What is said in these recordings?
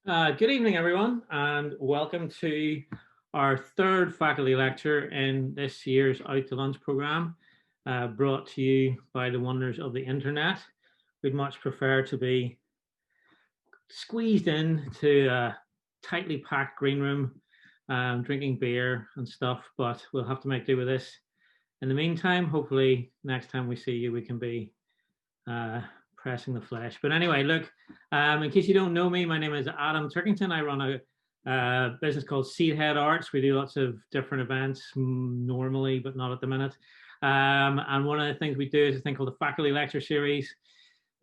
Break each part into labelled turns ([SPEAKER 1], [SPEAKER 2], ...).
[SPEAKER 1] Good evening, everyone, and welcome to our third faculty lecture in this year's Out to Lunch programme, brought to you by the wonders of the internet. We'd much prefer to be squeezed into a tightly packed green room, drinking beer and stuff, but we'll have to make do with this. In the meantime, hopefully next time we see you, we can be pressing the flesh. But anyway, look, in case you don't know me, my name is Adam Turkington. I run a business called Seedhead Arts. We do lots of different events normally, but not at the minute. And one of the things we do is a thing called the Faculty Lecture Series.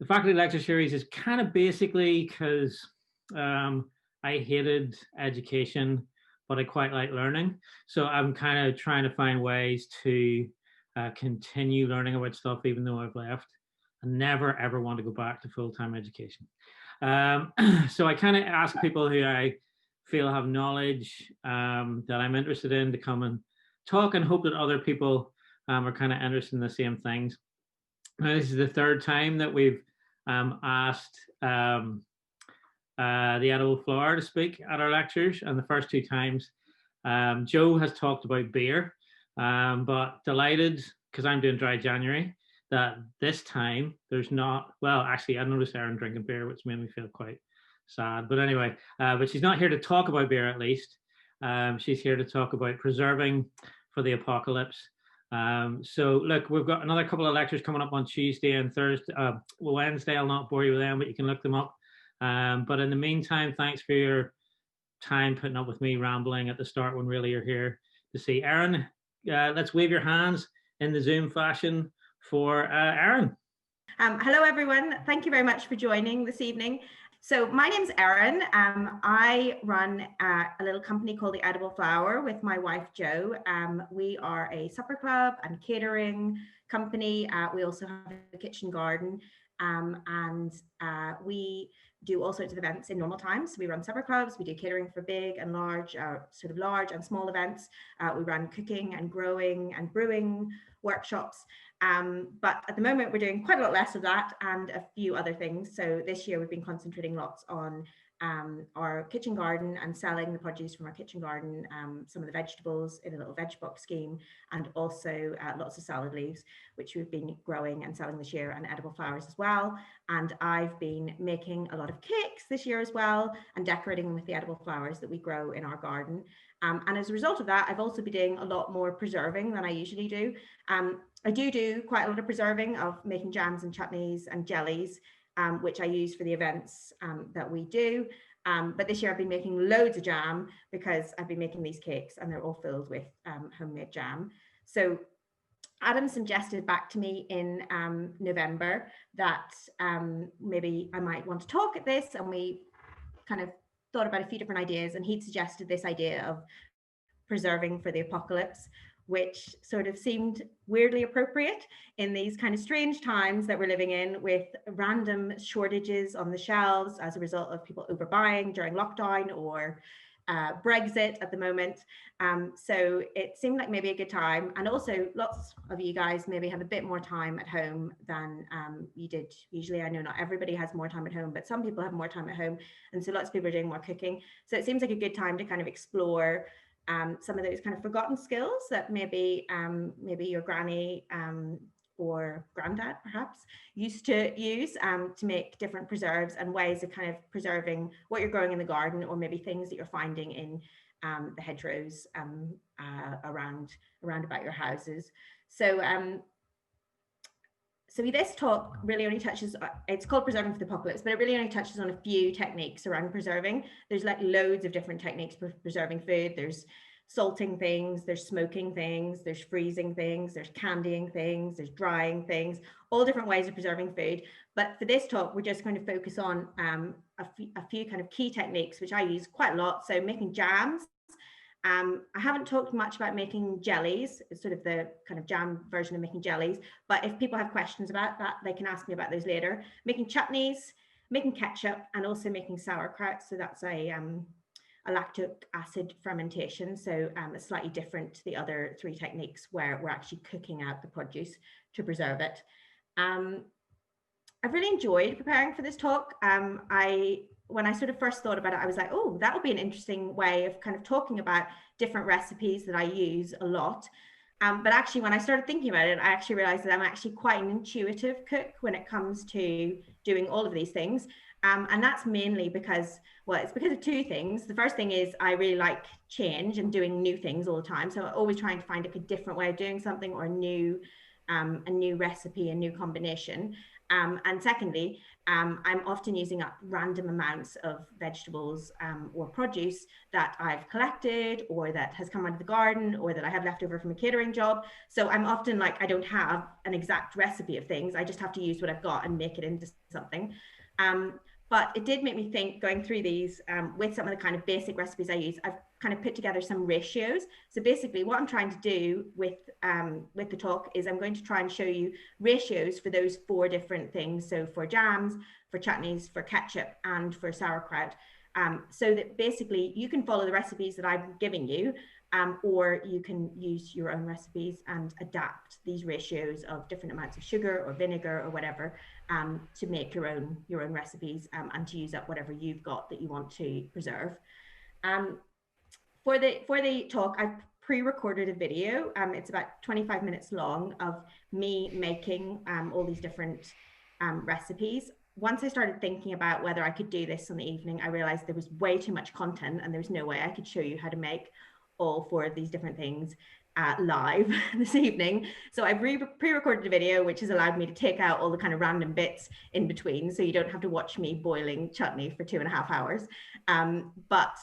[SPEAKER 1] The Faculty Lecture Series is kind of basically because I hated education, but I quite like learning. So I'm kind of trying to find ways to continue learning about stuff, even though I've left. I never ever want to go back to full-time education. So I kind of ask people who I feel have knowledge that I'm interested in to come and talk, and hope that other people are kind of interested in the same things. Now, this is the third time that we've asked the edible flower to speak at our lectures, and the first two times Joe has talked about beer, but delighted, because I'm doing dry January, that this time there's not, well, actually I noticed Erin drinking beer, which made me feel quite sad, but anyway, but she's not here to talk about beer, at least. She's here to talk about preserving for the apocalypse. So look, we've got another couple of lectures coming up on Tuesday and Thursday, Wednesday. I'll not bore you with them, but you can look them up. But in the meantime, thanks for your time putting up with me rambling at the start when really you're here to see Erin. Let's wave your hands in the Zoom fashion for Erin.
[SPEAKER 2] Hello, everyone. Thank you very much for joining this evening. So my name's Erin. I run a little company called The Edible Flower with my wife, Jo. We are a supper club and catering company. We also have a kitchen garden, and we do all sorts of events in normal times. We run supper clubs, we do catering for big and large, sort of large and small events. We run cooking and growing and brewing workshops. But at the moment, we're doing quite a lot less of that and a few other things. So this year, we've been concentrating lots on our kitchen garden and selling the produce from our kitchen garden, some of the vegetables in a little veg box scheme, and also lots of salad leaves, which we've been growing and selling this year, and edible flowers as well. And I've been making a lot of cakes this year as well, and decorating them with the edible flowers that we grow in our garden. And as a result of that, I've also been doing a lot more preserving than I usually do. I do quite a lot of preserving, of making jams and chutneys and jellies, which I use for the events that we do. But this year I've been making loads of jam because I've been making these cakes and they're all filled with homemade jam. So Adam suggested back to me in November that maybe I might want to talk at this, and we kind of thought about a few different ideas, and he'd suggested this idea of preserving for the apocalypse, which sort of seemed weirdly appropriate in these kind of strange times that we're living in, with random shortages on the shelves as a result of people overbuying during lockdown, or Brexit at the moment. So it seemed like maybe a good time. And also lots of you guys maybe have a bit more time at home than you did usually. I know not everybody has more time at home, but some people have more time at home. And so lots of people are doing more cooking. So it seems like a good time to kind of explore some of those kind of forgotten skills that maybe your granny or granddad perhaps used to use to make different preserves, and ways of kind of preserving what you're growing in the garden, or maybe things that you're finding in the hedgerows around about your houses. So this talk really only touches, it's called Preserving for the Apocalypse, but it really only touches on a few techniques around preserving. There's like loads of different techniques for preserving food. There's salting things, there's smoking things, there's freezing things, there's candying things, there's drying things, all different ways of preserving food. But for this talk, we're just going to focus on a few kind of key techniques, which I use quite a lot. So making jams. I haven't talked much about making jellies. It's sort of the kind of jam version of making jellies. But if people have questions about that, they can ask me about those later. Making chutneys, making ketchup, and also making sauerkraut. So that's a lactic acid fermentation. So it's slightly different to the other three techniques where we're actually cooking out the produce to preserve it. I've really enjoyed preparing for this talk. I when I sort of first thought about it, I was like, oh, that would be an interesting way of kind of talking about different recipes that I use a lot. But actually, when I started thinking about it, I actually realized that I'm actually quite an intuitive cook when it comes to doing all of these things. And that's mainly because, well, it's because of two things. The first thing is I really like change and doing new things all the time. So I'm always trying to find like a different way of doing something, or a new recipe, a new combination. And secondly, I'm often using up random amounts of vegetables or produce that I've collected, or that has come out of the garden, or that I have left over from a catering job. So I'm often like, I don't have an exact recipe of things. I just have to use what I've got and make it into something. But it did make me think, going through these with some of the kind of basic recipes I use, I've kind of put together some ratios. So basically what I'm trying to do with the talk is I'm going to try and show you ratios for those 4 different things. So for jams, for chutneys, for ketchup, and for sauerkraut. So that basically you can follow the recipes that I'm giving you, or you can use your own recipes and adapt these ratios of different amounts of sugar or vinegar or whatever, to make your own recipes, and to use up whatever you've got that you want to preserve. For the talk, I've pre-recorded a video. It's about 25 minutes long of me making all these different recipes. Once I started thinking about whether I could do this on the evening, I realized there was way too much content, and there was no way I could show you how to make all 4 of these different things live this evening. So I've pre-recorded a video, which has allowed me to take out all the kind of random bits in between, so you don't have to watch me boiling chutney for 2.5 hours. But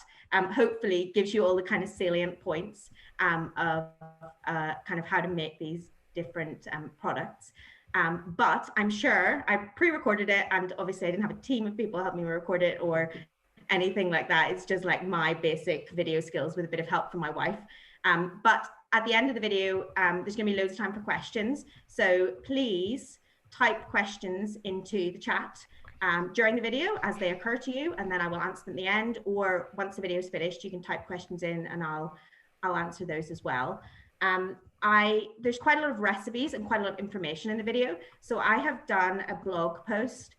[SPEAKER 2] hopefully gives you all the kind of salient points of kind of how to make these different products. But I'm sure I pre-recorded it, and obviously I didn't have a team of people help me record it or anything like that. It's just like my basic video skills with a bit of help from my wife. But at the end of the video, there's going to be loads of time for questions. So please type questions into the chat during the video as they occur to you, and then I will answer them at the end. Or once the video is finished, you can type questions in, and I'll answer those as well. There's quite a lot of recipes and quite a lot of information in the video. So I have done a blog post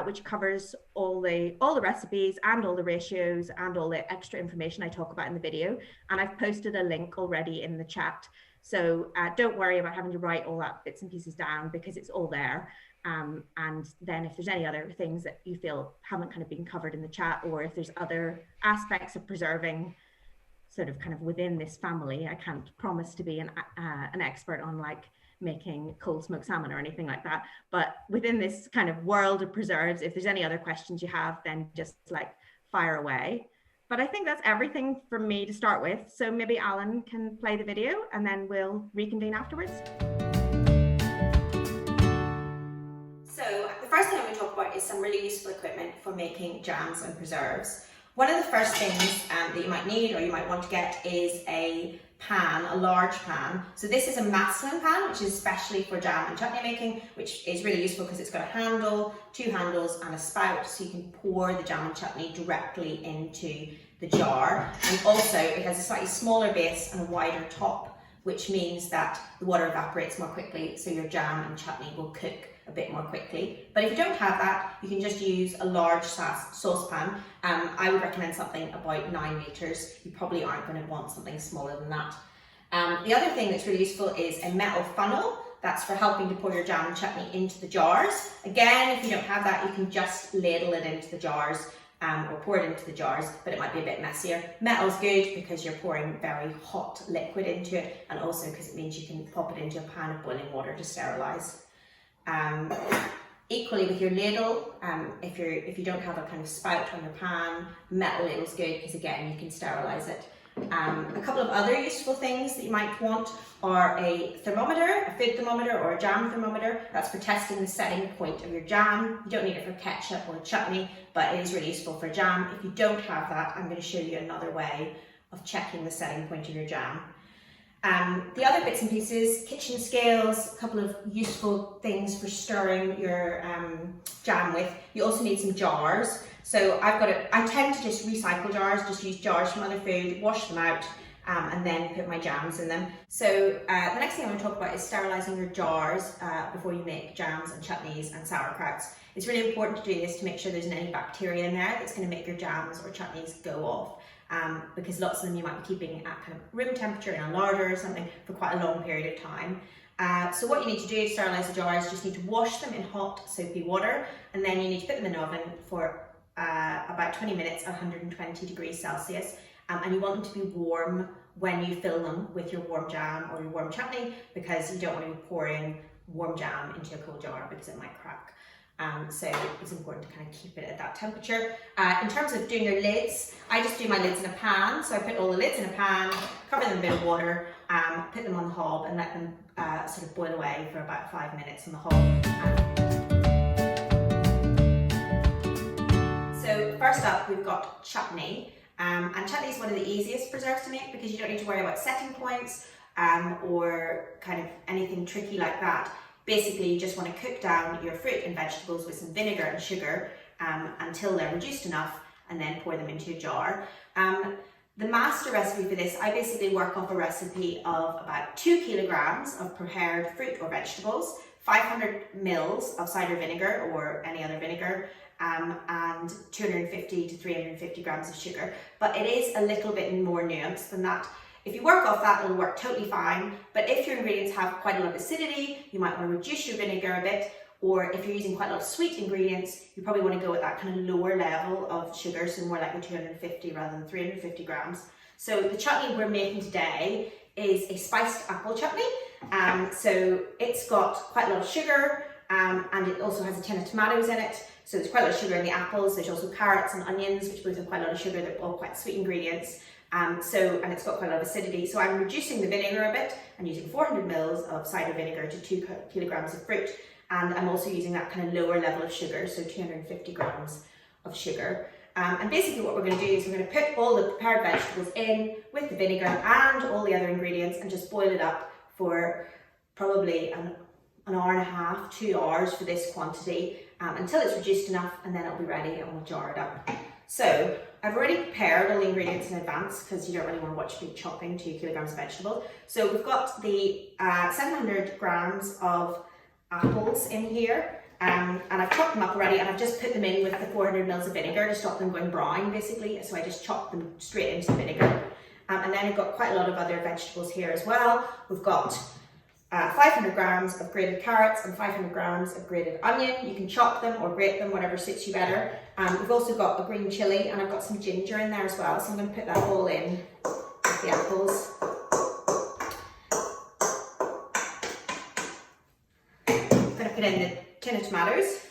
[SPEAKER 2] which covers all the recipes and all the ratios and all the extra information I talk about in the video. And I've posted a link already in the chat. So don't worry about having to write all that bits and pieces down, because it's all there. And then if there's any other things that you feel haven't kind of been covered in the chat, or if there's other aspects of preserving sort of kind of within this family, I can't promise to be an expert on like making cold smoked salmon or anything like that, but within this kind of world of preserves, if there's any other questions you have, then just like fire away. But I think that's everything from me to start with. So maybe Alan can play the video, and then we'll reconvene afterwards. So the first thing I'm going to talk about is some really useful equipment for making jams and preserves. One of the first things that you might need, or you might want to get, is a pan, a large pan. So this is a masking pan, which is especially for jam and chutney making, which is really useful because it's got a handle, 2 handles and a spout, so you can pour the jam and chutney directly into the jar. And also it has a slightly smaller base and a wider top, which means that the water evaporates more quickly, so your jam and chutney will cook a bit more quickly. But if you don't have that, you can just use a large saucepan. I would recommend something about 9 litres. You probably aren't going to want something smaller than that. The other thing that's really useful is a metal funnel. That's for helping to pour your jam and chutney into the jars. Again, if you don't have that, you can just ladle it into the jars or pour it into the jars, but it might be a bit messier. Metal's good because you're pouring very hot liquid into it, and also because it means you can pop it into a pan of boiling water to sterilise. Equally with your ladle, if you don't have a kind of spout on your pan, metal ladle's good because again you can sterilise it. A couple of other useful things that you might want are a thermometer, a food thermometer or a jam thermometer. That's for testing the setting point of your jam. You don't need it for ketchup or chutney, but it is really useful for jam. If you don't have that, I'm going to show you another way of checking the setting point of your jam. The other bits and pieces, kitchen scales, a couple of useful things for stirring your jam with. You also need some jars. So I tend to just recycle jars, just use jars from other food, wash them out, and then put my jams in them. So the next thing I want to talk about is sterilising your jars before you make jams and chutneys and sauerkrauts. It's really important to do this to make sure there isn't any bacteria in there that's going to make your jams or chutneys go off. Because lots of them you might be keeping at kind of room temperature in a larder or something for quite a long period of time. So what you need to do to sterilise the jars, you just need to wash them in hot soapy water, and then you need to put them in the oven for about 20 minutes at 120 degrees Celsius. And you want them to be warm when you fill them with your warm jam or your warm chutney, because you don't want to be pouring warm jam into a cold jar because it might crack. So it's important to kind of keep it at that temperature. In terms of doing your lids, I just do my lids in a pan. So I put all the lids in a pan, cover them in a bit of water, put them on the hob and let them sort of boil away for about 5 minutes on the hob. So first up, we've got chutney. And chutney is one of the easiest preserves to make because you don't need to worry about setting points or kind of anything tricky like that. Basically, you just want to cook down your fruit and vegetables with some vinegar and sugar until they're reduced enough, and then pour them into a jar. The master recipe for this, I basically work off a recipe of about 2 kilograms of prepared fruit or vegetables, 500 mils of cider vinegar or any other vinegar, and 250 to 350 grams of sugar. But it is a little bit more nuanced than that. If you work off that, it'll work totally fine. But if your ingredients have quite a lot of acidity, you might want to reduce your vinegar a bit. Or if you're using quite a lot of sweet ingredients, you probably want to go at that kind of lower level of sugar, so more like the 250 rather than 350 grams. So the chutney we're making today is a spiced apple chutney. So it's got quite a lot of sugar, and it also has a tin of tomatoes in it. So there's quite a lot of sugar in the apples. There's also carrots and onions, which both have quite a lot of sugar. They're all quite sweet ingredients. And it's got quite a lot of acidity. So I'm reducing the vinegar a bit and using 400 mils of cider vinegar to 2 kilograms of fruit. And I'm also using that kind of lower level of sugar, so 250 grams of sugar. And basically what we're going to do is we're going to put all the prepared vegetables in with the vinegar and all the other ingredients and just boil it up for probably an hour and a half, 2 hours for this quantity, until it's reduced enough, and then it'll be ready and we'll jar it up. So I've already prepared all the ingredients in advance because you don't really want to watch me chopping 2 kilograms of vegetable. So we've got the 700 grams of apples in here, and I've chopped them up already, and I've just put them in with the 400 mils of vinegar to stop them going brown basically. So I just chopped them straight into the vinegar. And then I've got quite a lot of other vegetables here as well. We've got 500 grams of grated carrots and 500 grams of grated onion. You can chop them or grate them, whatever suits you better. We've also got a green chilli, and I've got some ginger in there as well. So I'm going to put that all in with the apples. I'm going to put in the tin of tomatoes.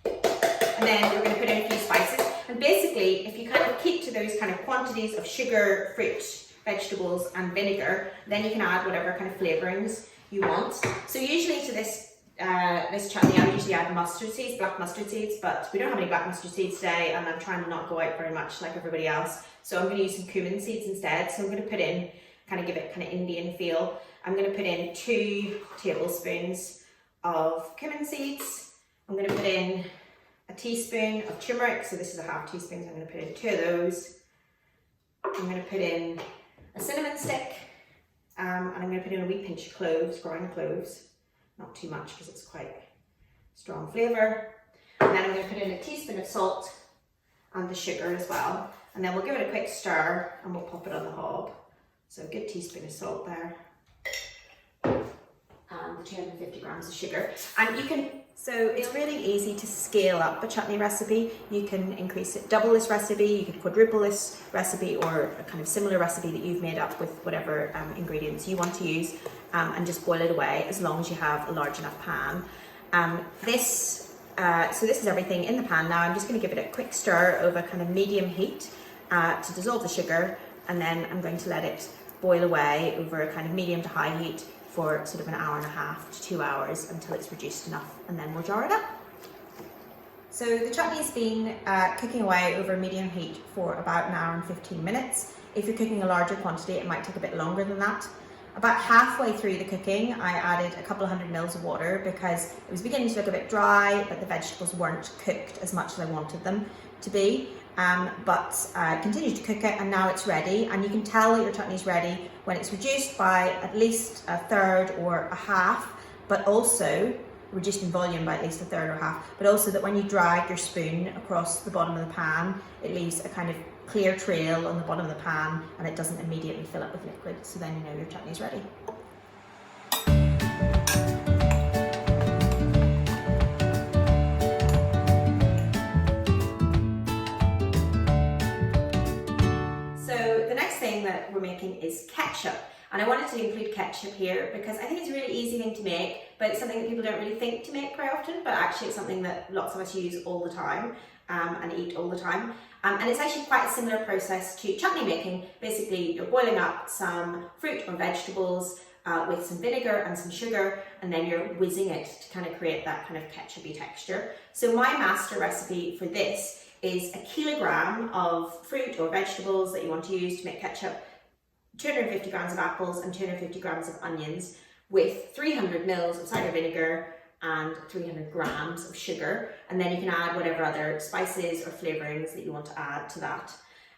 [SPEAKER 2] And then we're going to put in a few spices. And basically, if you kind of keep to those kind of quantities of sugar, fruit, vegetables and vinegar, then you can add whatever kind of flavorings you want. So usually to this chutney I usually add mustard seeds, black mustard seeds, but we don't have any black mustard seeds today, and I'm trying to not go out very much like everybody else. So I'm going to use some cumin seeds instead. So I'm going to put in, kind of give it kind of Indian feel. I'm going to put in 2 tablespoons of cumin seeds. I'm going to put in a teaspoon of turmeric. So this is a half teaspoon, so I'm going to put in 2 of those. I'm going to put in a cinnamon stick, and I'm going to put in a wee pinch of cloves, ground cloves, not too much because it's quite strong flavour. And then I'm going to put in a teaspoon of salt and the sugar as well. And then we'll give it a quick stir and we'll pop it on the hob. So a good teaspoon of salt there. And the 250 grams of sugar. And you can, so it's really easy to scale up a chutney recipe. You can increase it, double this recipe, you could quadruple this recipe, or a kind of similar recipe that you've made up with whatever ingredients you want to use, and just boil it away as long as you have a large enough pan. So this is everything in the pan now. I'm just going to give it a quick stir over kind of medium heat to dissolve the sugar, and then I'm going to let it boil away over a kind of medium to high heat for sort of an hour and a half to 2 hours until it's reduced enough, and then we'll jar it up. So the chutney's been cooking away over medium heat for about an hour and 15 minutes. If you're cooking a larger quantity, it might take a bit longer than that. About halfway through the cooking, I added a couple of 100 mils of water because it was beginning to look a bit dry, but the vegetables weren't cooked as much as I wanted them to be. but continue to cook it, and now it's ready. And you can tell that your chutney is ready when it's reduced by at least a third or a half, but also reduced in volume by at least a third or half, but also that when you drag your spoon across the bottom of the pan, it leaves a kind of clear trail on the bottom of the pan, and it doesn't immediately fill up with liquid. So then you know your chutney is ready. That we're making is ketchup, and I wanted to include ketchup here because I think it's a really easy thing to make, but it's something that people don't really think to make very often, but actually it's something that lots of us use all the time and eat all the time. And it's actually quite a similar process to chutney making. Basically, you're boiling up some fruit or vegetables with some vinegar and some sugar, and then you're whizzing it to kind of create that kind of ketchupy texture. So my master recipe for this is a kilogram of fruit or vegetables that you want to use to make ketchup, 250 grams of apples and 250 grams of onions, with 300 mils of cider vinegar and 300 grams of sugar. And then you can add whatever other spices or flavourings that you want to add to that.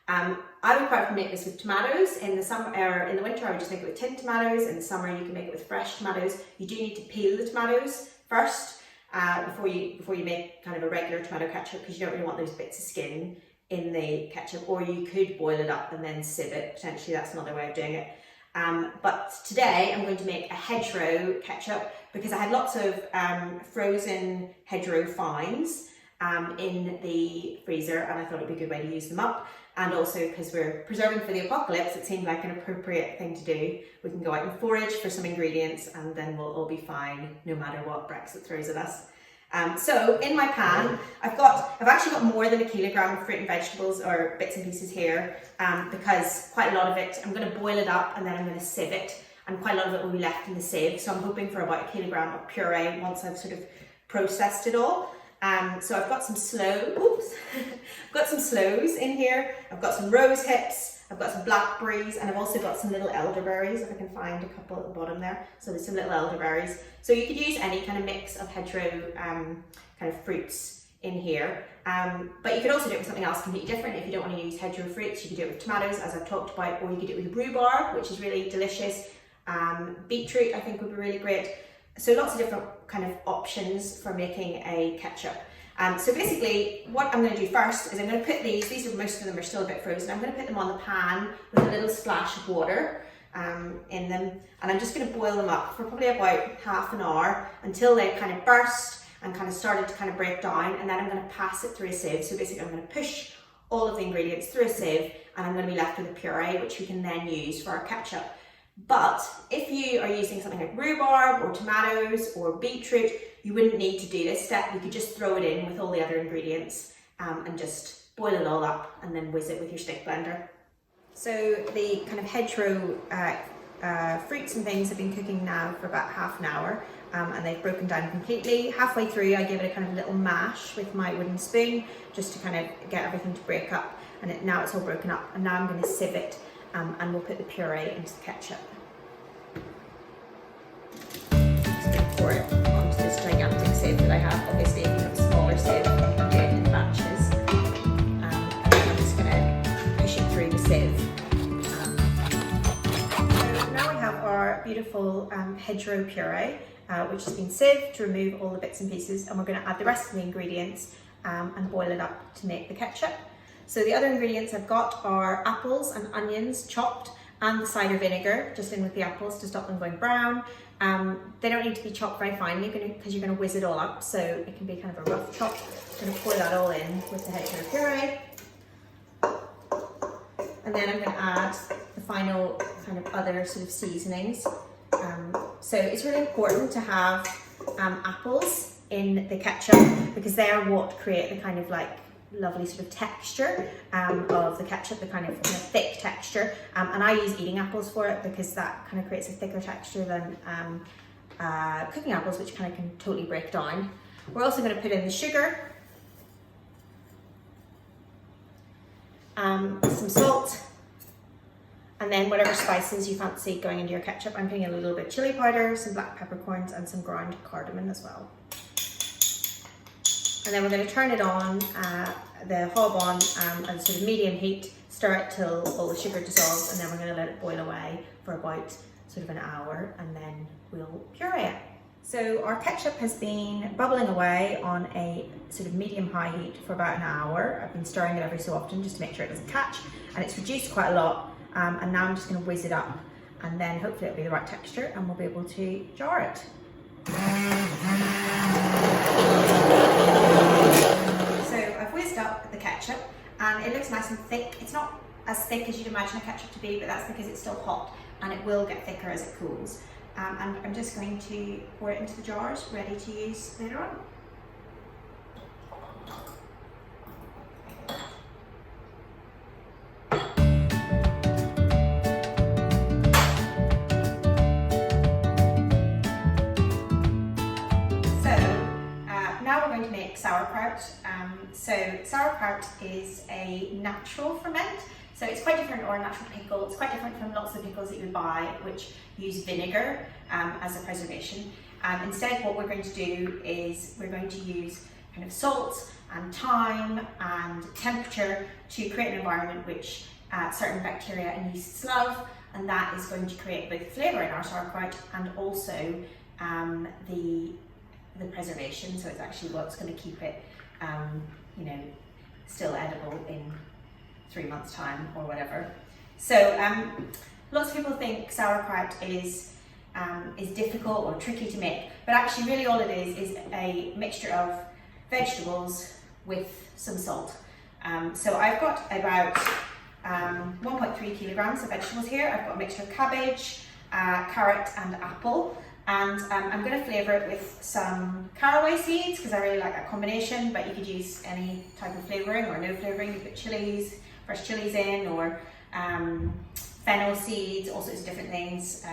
[SPEAKER 2] I would quite often make this with tomatoes. In the summer, or in the winter, I would just make it with tinned tomatoes. In the summer, you can make it with fresh tomatoes. You do need to peel the tomatoes first, before you make kind of a regular tomato ketchup, because you don't really want those bits of skin in the ketchup. Or you could boil it up and then sieve it. Potentially that's another way of doing it. But today I'm going to make a hedgerow ketchup because I had lots of frozen hedgerow fines in the freezer, and I thought it'd be a good way to use them up. And also because we're preserving for the apocalypse, it seemed like an appropriate thing to do. We can go out and forage for some ingredients, and then we'll all be fine no matter what Brexit throws at us. So in my pan, I've actually got more than a kilogram of fruit and vegetables, or bits and pieces here, because quite a lot of it, I'm going to boil it up and then I'm going to sieve it, and quite a lot of it will be left in the sieve. So I'm hoping for about a kilogram of puree once I've sort of processed it all. So I've got some I've got some sloes in here, I've got some rose hips, I've got some blackberries, and I've also got some little elderberries, if I can find a couple at the bottom there. So there's some little elderberries. So you could use any kind of mix of hedgerow kind of fruits in here. But you could also do it with something else completely different. If you don't want to use hedgerow fruits, you could do it with tomatoes, as I've talked about, or you could do it with rhubarb, which is really delicious. Beetroot, I think, would be really great. So lots of different kind of options for making a ketchup. So basically what I'm going to do first is I'm going to put these are, most of them are still a bit frozen, I'm going to put them on the pan with a little splash of water in them, and I'm just going to boil them up for probably about half an hour until they kind of burst and kind of started to kind of break down, and then I'm going to pass it through a sieve. So basically I'm going to push all of the ingredients through a sieve, and I'm going to be left with a puree which we can then use for our ketchup. But if you are using something like rhubarb or tomatoes or beetroot, you wouldn't need to do this step. You could just throw it in with all the other ingredients and just boil it all up and then whiz it with your stick blender. So the kind of hedgerow fruits and things have been cooking now for about half an hour, and they've broken down completely. Halfway through I give it a kind of little mash with my wooden spoon just to kind of get everything to break up, and now it's all broken up, and now I'm going to sieve it. And we'll put the puree into the ketchup. Just going to pour it onto this gigantic sieve that I have. Obviously, if you have a smaller sieve, you can do it in batches. And then I'm just going to push it through the sieve. So now we have our beautiful hedgerow puree, which has been sieved to remove all the bits and pieces, and we're going to add the rest of the ingredients and boil it up to make the ketchup. So the other ingredients I've got are apples and onions chopped, and the cider vinegar just in with the apples to stop them going brown. They don't need to be chopped very finely because you're going to whiz it all up, so it can be kind of a rough chop. I'm going to pour that all in with the hedgerow puree. And then I'm going to add the final kind of other sort of seasonings. So it's really important to have apples in the ketchup because they are what create the kind of like lovely sort of texture of the ketchup, the kind of thick texture, and I use eating apples for it because that kind of creates a thicker texture than cooking apples, which kind of can totally break down. We're also going to put in the sugar, some salt, and then whatever spices you fancy going into your ketchup. I'm putting in a little bit of chili powder, some black peppercorns, and some ground cardamom as well. And then we're going to turn it on, the hob on at sort of medium heat, stir it till all the sugar dissolves, and then we're going to let it boil away for about sort of an hour, and then we'll puree it. So our ketchup has been bubbling away on a sort of medium-high heat for about an hour. I've been stirring it every so often just to make sure it doesn't catch, and it's reduced quite a lot. And now I'm just going to whiz it up, and then hopefully it'll be the right texture and we'll be able to jar it. So I've whizzed up the ketchup and it looks nice and thick. It's not as thick as you'd imagine a ketchup to be, but that's because it's still hot and it will get thicker as it cools. And I'm just going to pour it into the jars, ready to use later on. Sauerkraut. So sauerkraut is a natural ferment, so it's quite different, or a natural pickle. It's quite different from lots of pickles that you would buy which use vinegar as a preservation. Instead, what we're going to do is we're going to use kind of salt and thyme and temperature to create an environment which certain bacteria and yeasts love, and that is going to create both flavour in our sauerkraut and also the preservation. So it's actually what's going to keep it, you know, still edible in 3 months' time or whatever. So lots of people think sauerkraut is difficult or tricky to make, but actually really all it is a mixture of vegetables with some salt. So I've got about 1.3 kilograms of vegetables here. I've got a mixture of cabbage, carrot and apple. And I'm going to flavour it with some caraway seeds because I really like that combination, but you could use any type of flavouring or no flavouring. You put chilies, fresh chilies in, or fennel seeds, all sorts of different things,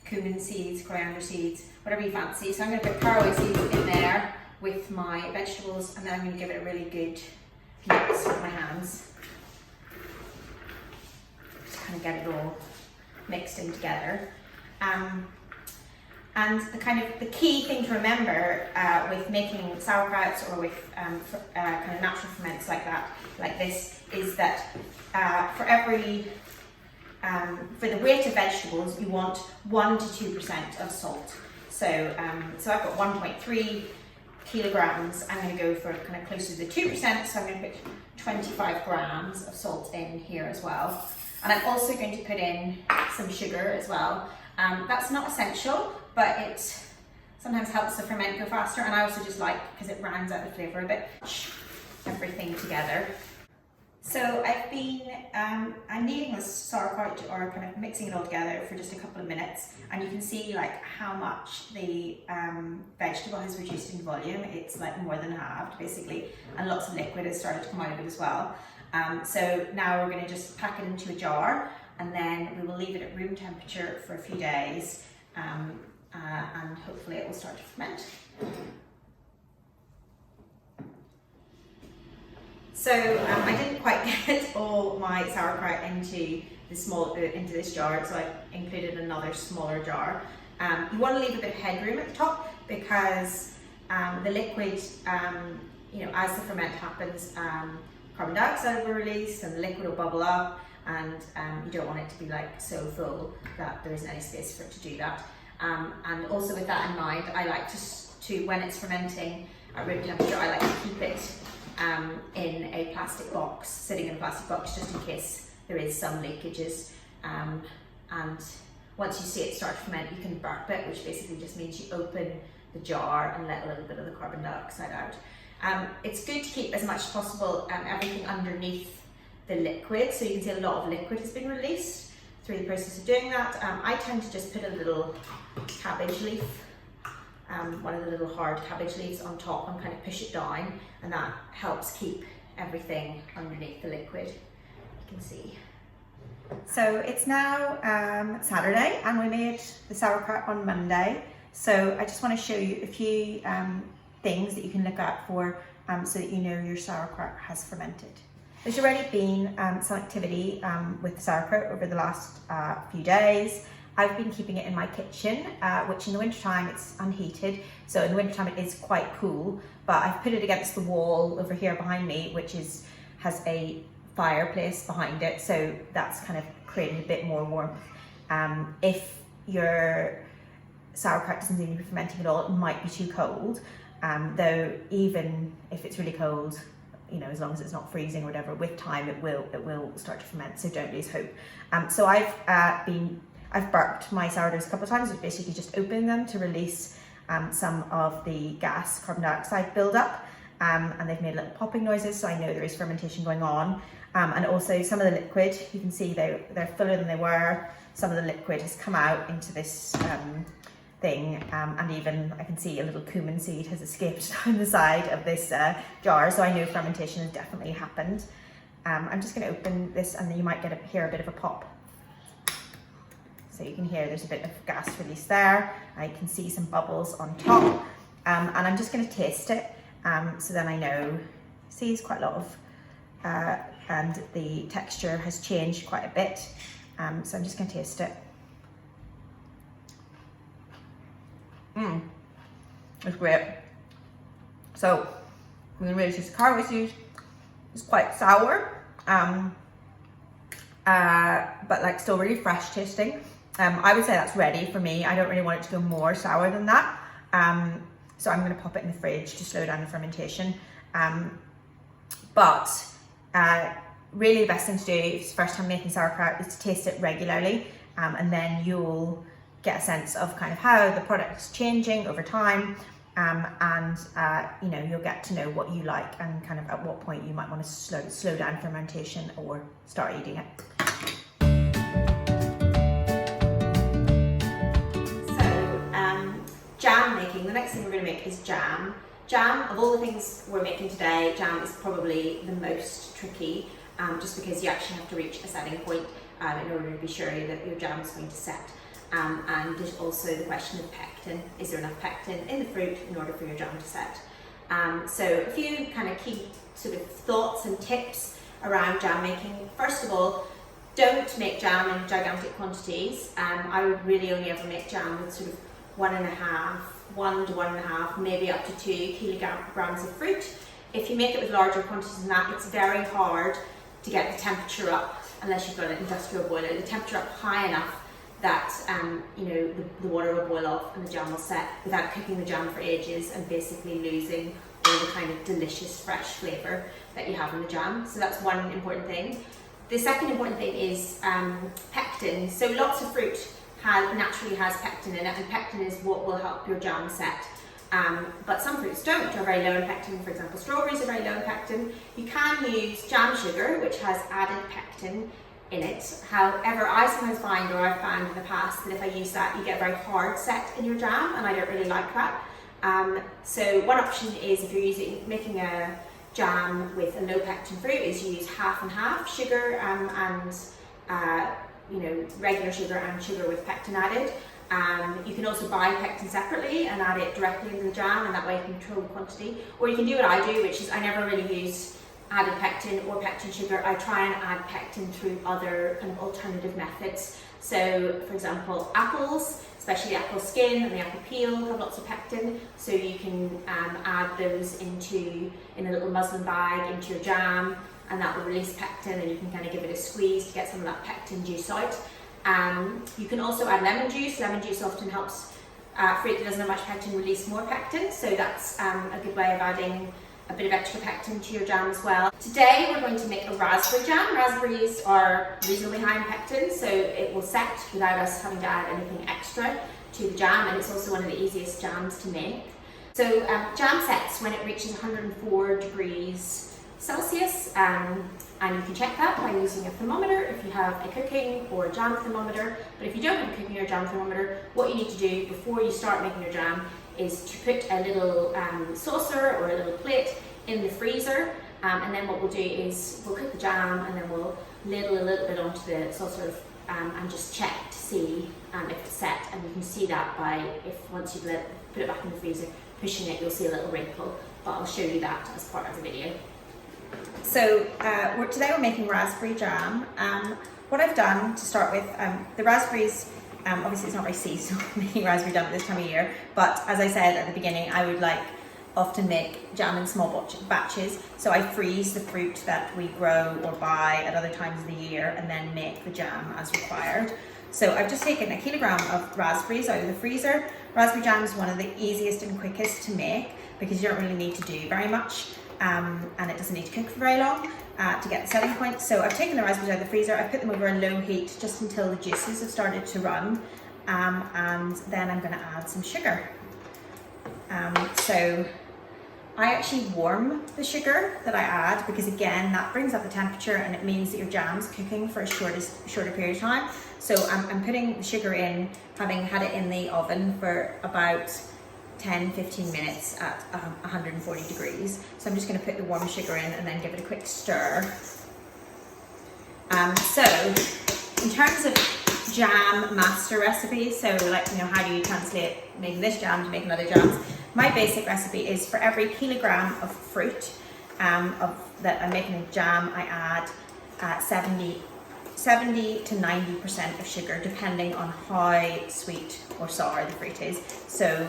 [SPEAKER 2] cumin seeds, coriander seeds, whatever you fancy. So I'm going to put caraway seeds in there with my vegetables, and then I'm going to give it a really good mix with my hands. Just kind of get it all mixed in together. And the key thing to remember with making sauerkrauts or with kind of natural ferments like that, like this, is that for the weight of vegetables, you want 1 to 2% of salt. So so I've got 1.3 kilograms. I'm going to go for kind of closer to the 2%. So I'm going to put 25 grams of salt in here as well. And I'm also going to put in some sugar as well. That's not essential, but it sometimes helps the ferment go faster, and I also just like, because it rounds out the flavour a bit, everything together. So I've been, I'm kneading this sauerkraut, or kind of mixing it all together for just a couple of minutes, and you can see like how much the vegetable has reduced in volume. It's like more than halved basically, and lots of liquid has started to come out of it as well. So now we're going to just pack it into a jar, and then we will leave it at room temperature for a few days, and hopefully it will start to ferment. So I didn't quite get all my sauerkraut into this jar, so I included another smaller jar. You want to leave a bit of headroom at the top, because the liquid, you know, as the ferment happens, carbon dioxide will be released and the liquid will bubble up, and you don't want it to be like so full that there isn't any space for it to do that. And also with that in mind, I like to when it's fermenting at room temperature, I like to keep it in a plastic box, sitting in a plastic box, just in case there is some leakages. And once you see it start to ferment, you can burp it, which basically just means you open the jar and let a little bit of the carbon dioxide out. It's good to keep as much as possible everything underneath the liquid, so you can see a lot of liquid has been released through the process of doing that. I tend to just put a little cabbage leaf, one of the little hard cabbage leaves on top, and kind of push it down, and that helps keep everything underneath the liquid, you can see. So it's now Saturday, and we made the sauerkraut on Monday. So I just want to show you a few things that you can look out for so that you know your sauerkraut has fermented. There's already been some activity with the sauerkraut over the last few days. I've been keeping it in my kitchen, which in the wintertime it's unheated. So in the wintertime it is quite cool, but I've put it against the wall over here behind me, which has a fireplace behind it. So that's kind of creating a bit more warmth. If your sauerkraut doesn't seem to be fermenting at all, it might be too cold. Though even if it's really cold, you know, as long as it's not freezing or whatever, with time it will start to ferment. So don't lose hope. So I've burped my sourdoughs a couple of times, which basically just opening them to release some of the gas, carbon dioxide buildup, and they've made little popping noises, so I know there is fermentation going on. And also some of the liquid, you can see they're fuller than they were. Some of the liquid has come out into this thing, and even I can see a little cumin seed has escaped down the side of this jar, so I know fermentation has definitely happened. I'm just going to open this, and then you might hear a bit of a pop. So you can hear there's a bit of gas release there. I can see some bubbles on top, and I'm just going to taste it. So then I know, see, it's quite a lot of, and the texture has changed quite a bit. So I'm just going to taste it. It's great. So I'm going to really taste the carrot juice. It's quite sour, but like still really fresh tasting. I would say that's ready for me. I don't really want it to go more sour than that. So I'm going to pop it in the fridge to slow down the fermentation. But really the best thing to do if it's the first time making sauerkraut is to taste it regularly, and then you'll get a sense of kind of how the product is changing over time, and you know, you'll get to know what you like and kind of at what point you might want to slow down fermentation or start eating it. Jam making. The next thing we're going to make is jam. Jam, of all the things we're making today, jam is probably the most tricky, just because you actually have to reach a setting point in order to be sure that your jam is going to set. And there's also the question of pectin. Is there enough pectin in the fruit in order for your jam to set? So a few kind of key sort of thoughts and tips around jam making. First of all, don't make jam in gigantic quantities. I would really only ever make jam with sort of 1 to 1.5, maybe up to 2 kilograms of fruit. If you make it with larger quantities than that, it's very hard to get the temperature up, unless you've got an industrial boiler, the temperature up high enough that you know, the water will boil off and the jam will set without cooking the jam for ages and basically losing all the kind of delicious fresh flavour that you have in the jam. So that's one important thing. The second important thing is pectin. So lots of fruit naturally has pectin in it, and pectin is what will help your jam set. But some fruits are very low in pectin. For example, strawberries are very low in pectin. You can use jam sugar, which has added pectin in it. However, I sometimes find, or I've found in the past, that if I use that, you get a very hard set in your jam, and I don't really like that. So one option is, if you're making a jam with a low pectin fruit, is use half and half sugar and you know, regular sugar and sugar with pectin added. You can also buy pectin separately and add it directly into the jam, and that way you can control the quantity. Or you can do what I do, which is I never really use added pectin or pectin sugar. I try and add pectin through other kind of alternative methods. So for example, apples, especially the apple skin and the apple peel, have lots of pectin, so you can add those in a little muslin bag into your jam, and that will release pectin, and you can kind of give it a squeeze to get some of that pectin juice out. You can also add lemon juice. Lemon juice often helps fruit that doesn't have much pectin release more pectin, so that's a good way of adding a bit of extra pectin to your jam as well. Today we're going to make a raspberry jam. Raspberries are reasonably high in pectin, so it will set without us having to add anything extra to the jam, and it's also one of the easiest jams to make. So jam sets when it reaches 104 degrees Celsius, and you can check that by using a thermometer if you have a cooking or a jam thermometer. But if you don't have a cooking or jam thermometer, what you need to do before you start making your jam is to put a little saucer or a little plate in the freezer, and then what we'll do is we'll cook the jam, and then we'll ladle a little bit onto the saucer and just check to see if it's set. And you can see that by, once you put it back in the freezer, pushing it, you'll see a little wrinkle, but I'll show you that as part of the video. So today we're making raspberry jam. What I've done to start with, the raspberries Obviously it's not very seasonal making raspberry jam at this time of year, but as I said at the beginning, I would like often make jam in small batches. So I freeze the fruit that we grow or buy at other times of the year and then make the jam as required. So I've just taken a kilogram of raspberries out of the freezer. Raspberry jam is one of the easiest and quickest to make because you don't really need to do very much, and it doesn't need to cook for very long to get the setting point. So I've taken the raspberries out of the freezer, I've put them over a low heat just until the juices have started to run, and then I'm going to add some sugar. So I actually warm the sugar that I add because again that brings up the temperature and it means that your jam's cooking for a shorter period of time. So I'm putting the sugar in, having had it in the oven for about 10-15 minutes at 140 degrees. So I'm just going to put the warm sugar in and then give it a quick stir. So in terms of jam master recipes, so like, you know, how do you translate making this jam to making other jams? My basic recipe is for every kilogram of fruit that I'm making a jam, I add 70 to 90% of sugar, depending on how sweet or sour the fruit is. So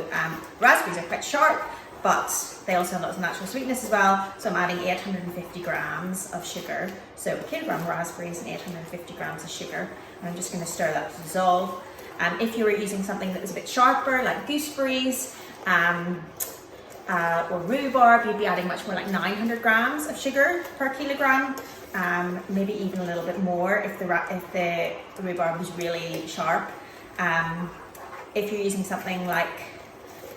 [SPEAKER 2] raspberries are quite sharp, but they also have lots of natural sweetness as well. So I'm adding 850 grams of sugar. So a kilogram of raspberries and 850 grams of sugar. And I'm just going to stir that to dissolve. If you were using something that was a bit sharper, like gooseberries, or rhubarb, you'd be adding much more, like 900 grams of sugar per kilogram, maybe even a little bit more if the rhubarb was really sharp. If you're using something like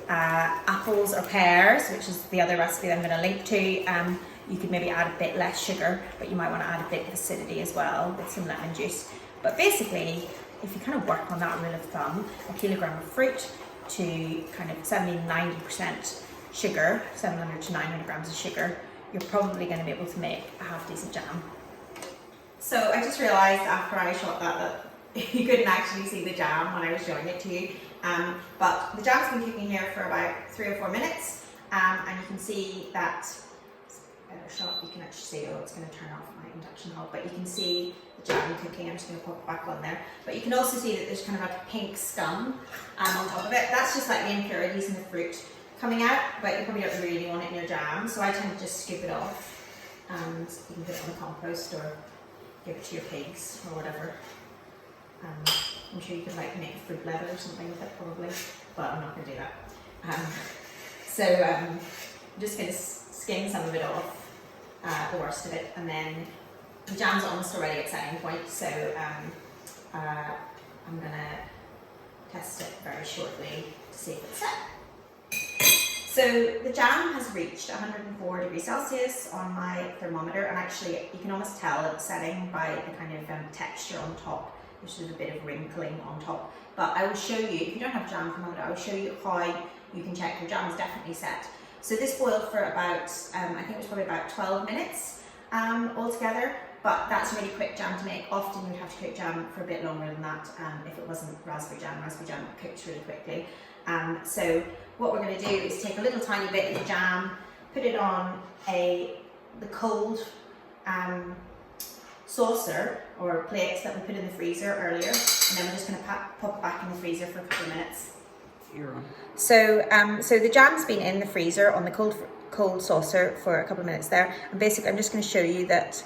[SPEAKER 2] apples or pears, which is the other recipe that I'm going to link to, you could maybe add a bit less sugar, but you might want to add a bit of acidity as well with some lemon juice. But basically, if you kind of work on that rule of thumb, a kilogram of fruit to kind of 70-90% sugar, 700 to 900 grams of sugar, you're probably going to be able to make a half decent jam. So I just realised after I shot that you couldn't actually see the jam when I was showing it to you, but the jam's been cooking here for about 3 or 4 minutes, and you can see that, better shot, you can actually see, oh, it's going to turn off my induction hob, but you can see the jam cooking. I'm just going to pop it back on there, but you can also see that there's kind of like a pink scum on top of it. That's just like the impurities in the fruit coming out, but you probably don't really want it in your jam, so I tend to just scoop it off, and you can put it on the compost or give it to your pigs or whatever. I'm sure you could like make fruit leather or something with it probably, but I'm not going to do that. I'm just going to skim some of it off, the worst of it, and then the jam's almost already at setting point, so I'm going to test it very shortly to see if it's set. So the jam has reached 104 degrees Celsius on my thermometer, and actually you can almost tell it's setting by the kind of texture on top. There's sort of a bit of wrinkling on top. But I will show you, if you don't have a jam thermometer, I will show you how you can check your jam is definitely set. So this boiled for about, I think it was probably about 12 minutes altogether, but that's a really quick jam to make. Often you'd have to cook jam for a bit longer than that if it wasn't raspberry jam. Raspberry jam cooks really quickly. So what we're going to do is take a little tiny bit of the jam, put it on the cold saucer or plate that we put in the freezer earlier, and then we're just going to pop it back in the freezer for a couple of minutes. So the jam's been in the freezer on the cold saucer for a couple of minutes there, and basically I'm just going to show you that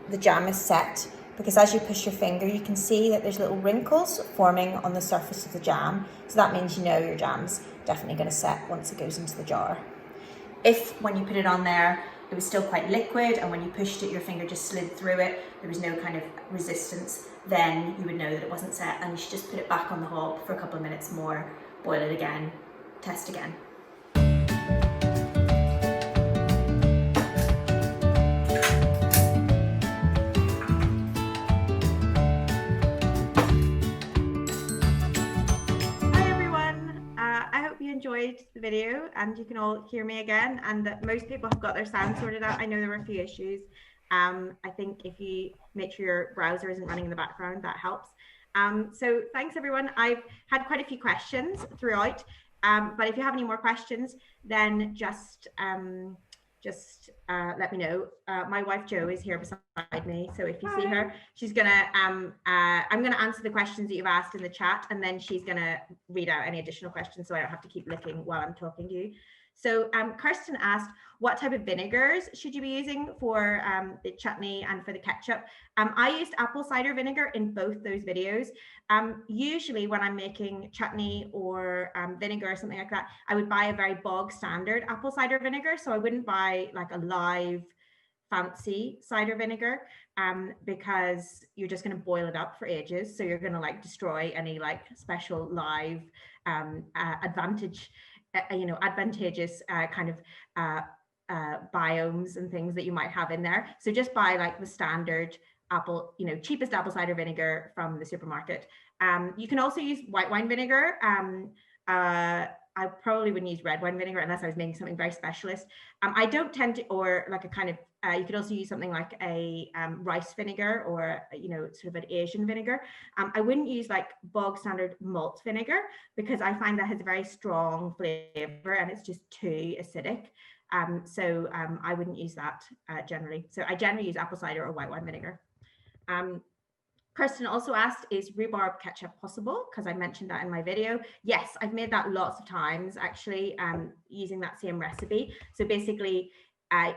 [SPEAKER 2] the jam is set, because as you push your finger you can see that there's little wrinkles forming on the surface of the jam, so that means you know your jam's definitely going to set once it goes into the jar. If when you put it on there it was still quite liquid and when you pushed it your finger just slid through it, there was no kind of resistance, then you would know that it wasn't set, and you should just put it back on the hob for a couple of minutes more, boil it again, test again. Enjoyed the video and you can all hear me again, and that most people have got their sound sorted out. I know there were a few issues. I think if you make sure your browser isn't running in the background, that helps. So thanks everyone. I've had quite a few questions throughout, but if you have any more questions, then just just let me know. My wife Jo is here beside me, so if you see her, she's gonna I'm gonna answer the questions that you've asked in the chat, and then she's gonna read out any additional questions, so I don't have to keep looking while I'm talking to you. So Kirsten asked, what type of vinegars should you be using for the chutney and for the ketchup? I used apple cider vinegar in both those videos. Usually when I'm making chutney or vinegar or something like that, I would buy a very bog standard apple cider vinegar. So I wouldn't buy like a live fancy cider vinegar because you're just going to boil it up for ages. So you're going to like destroy any like special live advantageous kind of biomes and things that you might have in there. So just buy like the standard apple, cheapest apple cider vinegar from the supermarket. You can also use white wine vinegar. I probably wouldn't use red wine vinegar unless I was making something very specialist. I don't tend to, or like a kind of, you could also use something like a rice vinegar or, sort of an Asian vinegar. I wouldn't use like bog standard malt vinegar because I find that has a very strong flavor and it's just too acidic. So I wouldn't use that generally. So I generally use apple cider or white wine vinegar. Kirsten also asked, is rhubarb ketchup possible? Because I mentioned that in my video. Yes, I've made that lots of times actually, using that same recipe. So basically,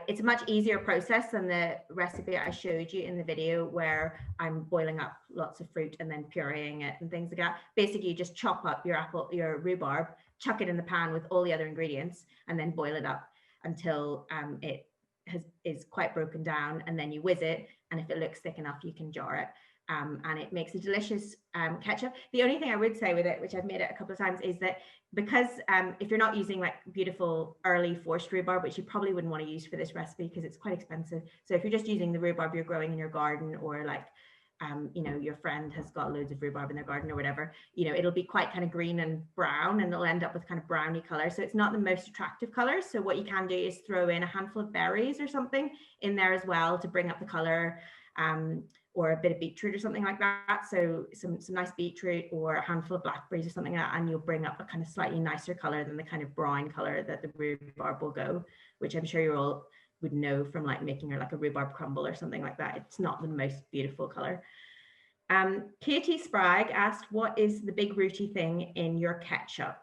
[SPEAKER 2] it's a much easier process than the recipe I showed you in the video where I'm boiling up lots of fruit and then pureeing it and things like that. Basically, you just chop up your rhubarb, chuck it in the pan with all the other ingredients, and then boil it up until it is quite broken down, and then you whiz it, and if it looks thick enough, you can jar it. And it makes a delicious ketchup. The only thing I would say with it, which I've made it a couple of times, is that because if you're not using like beautiful early forced rhubarb, which you probably wouldn't want to use for this recipe because it's quite expensive. So if you're just using the rhubarb you're growing in your garden, or like, your friend has got loads of rhubarb in their garden or whatever, it'll be quite kind of green and brown, and it'll end up with kind of browny color. So it's not the most attractive color. So what you can do is throw in a handful of berries or something in there as well to bring up the color. Or a bit of beetroot or something like that. So some nice beetroot or a handful of blackberries or something like that, and you'll bring up a kind of slightly nicer color than the kind of brown color that the rhubarb will go, which I'm sure you all would know from like making like a rhubarb crumble or something like that. It's not the most beautiful color. Katie Sprague asked, what is the big rooty thing in your ketchup?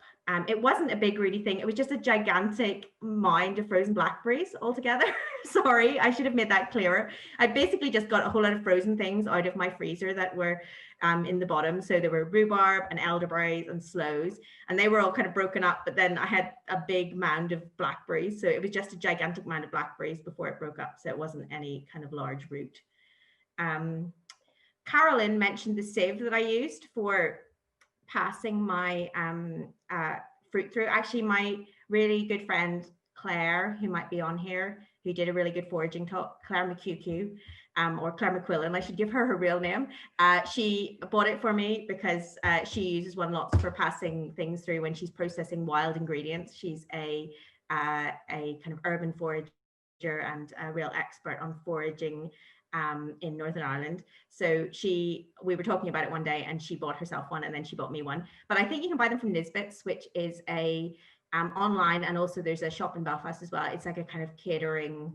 [SPEAKER 2] It wasn't a big rooty thing. It was just a gigantic mound of frozen blackberries altogether. Sorry, I should have made that clearer. I basically just got a whole lot of frozen things out of my freezer that were in the bottom. So there were rhubarb and elderberries and sloes, and they were all kind of broken up. But then I had a big mound of blackberries. So it was just a gigantic mound of blackberries before it broke up. So it wasn't any kind of large root. Carolyn mentioned the sieve that I used for passing my fruit through. Actually, my really good friend Claire, who might be on here, who did a really good foraging talk, Claire McQQ, or Claire McQuillan, I should give her her real name. She bought it for me because she uses one lots for passing things through when she's processing wild ingredients. She's a kind of urban forager and a real expert on foraging in Northern Ireland. So we were talking about it one day, and she bought herself one, and then she bought me one. But I think you can buy them from Nisbets, which is a online, and also there's a shop in Belfast as well. It's like a kind of catering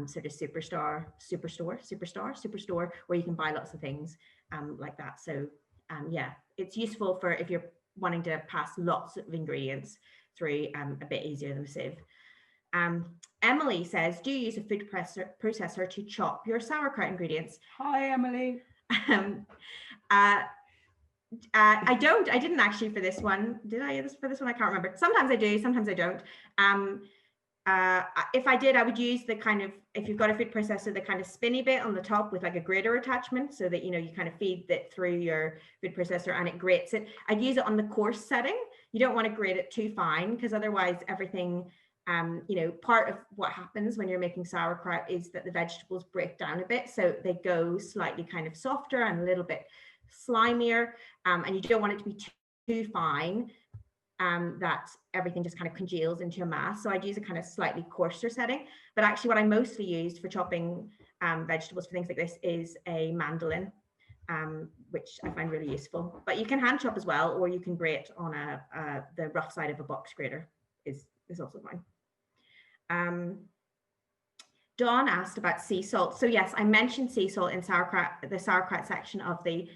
[SPEAKER 2] sort of superstore where you can buy lots of things like that. So yeah, it's useful for if you're wanting to pass lots of ingredients through a bit easier than a sieve. Emily says, do you use a food processor to chop your sauerkraut ingredients?
[SPEAKER 3] Hi, Emily.
[SPEAKER 2] I didn't actually for this one. Did I for this one? I can't remember. Sometimes I do, sometimes I don't. If I did, I would use the kind of, if you've got a food processor, the kind of spinny bit on the top with like a grater attachment, so that, you kind of feed it through your food processor and it grates it. I'd use it on the coarse setting. You don't want to grate it too fine, because otherwise everything, part of what happens when you're making sauerkraut is that the vegetables break down a bit. So they go slightly kind of softer and a little bit slimier, and you don't want it to be too fine, that everything just kind of congeals into a mass. So I'd use a kind of slightly coarser setting. But actually what I mostly used for chopping vegetables for things like this is a mandolin, which I find really useful. But you can hand chop as well, or you can grate on the rough side of a box grater is also fine. Dawn asked about sea salt. So yes, I mentioned sea salt in the sauerkraut section of the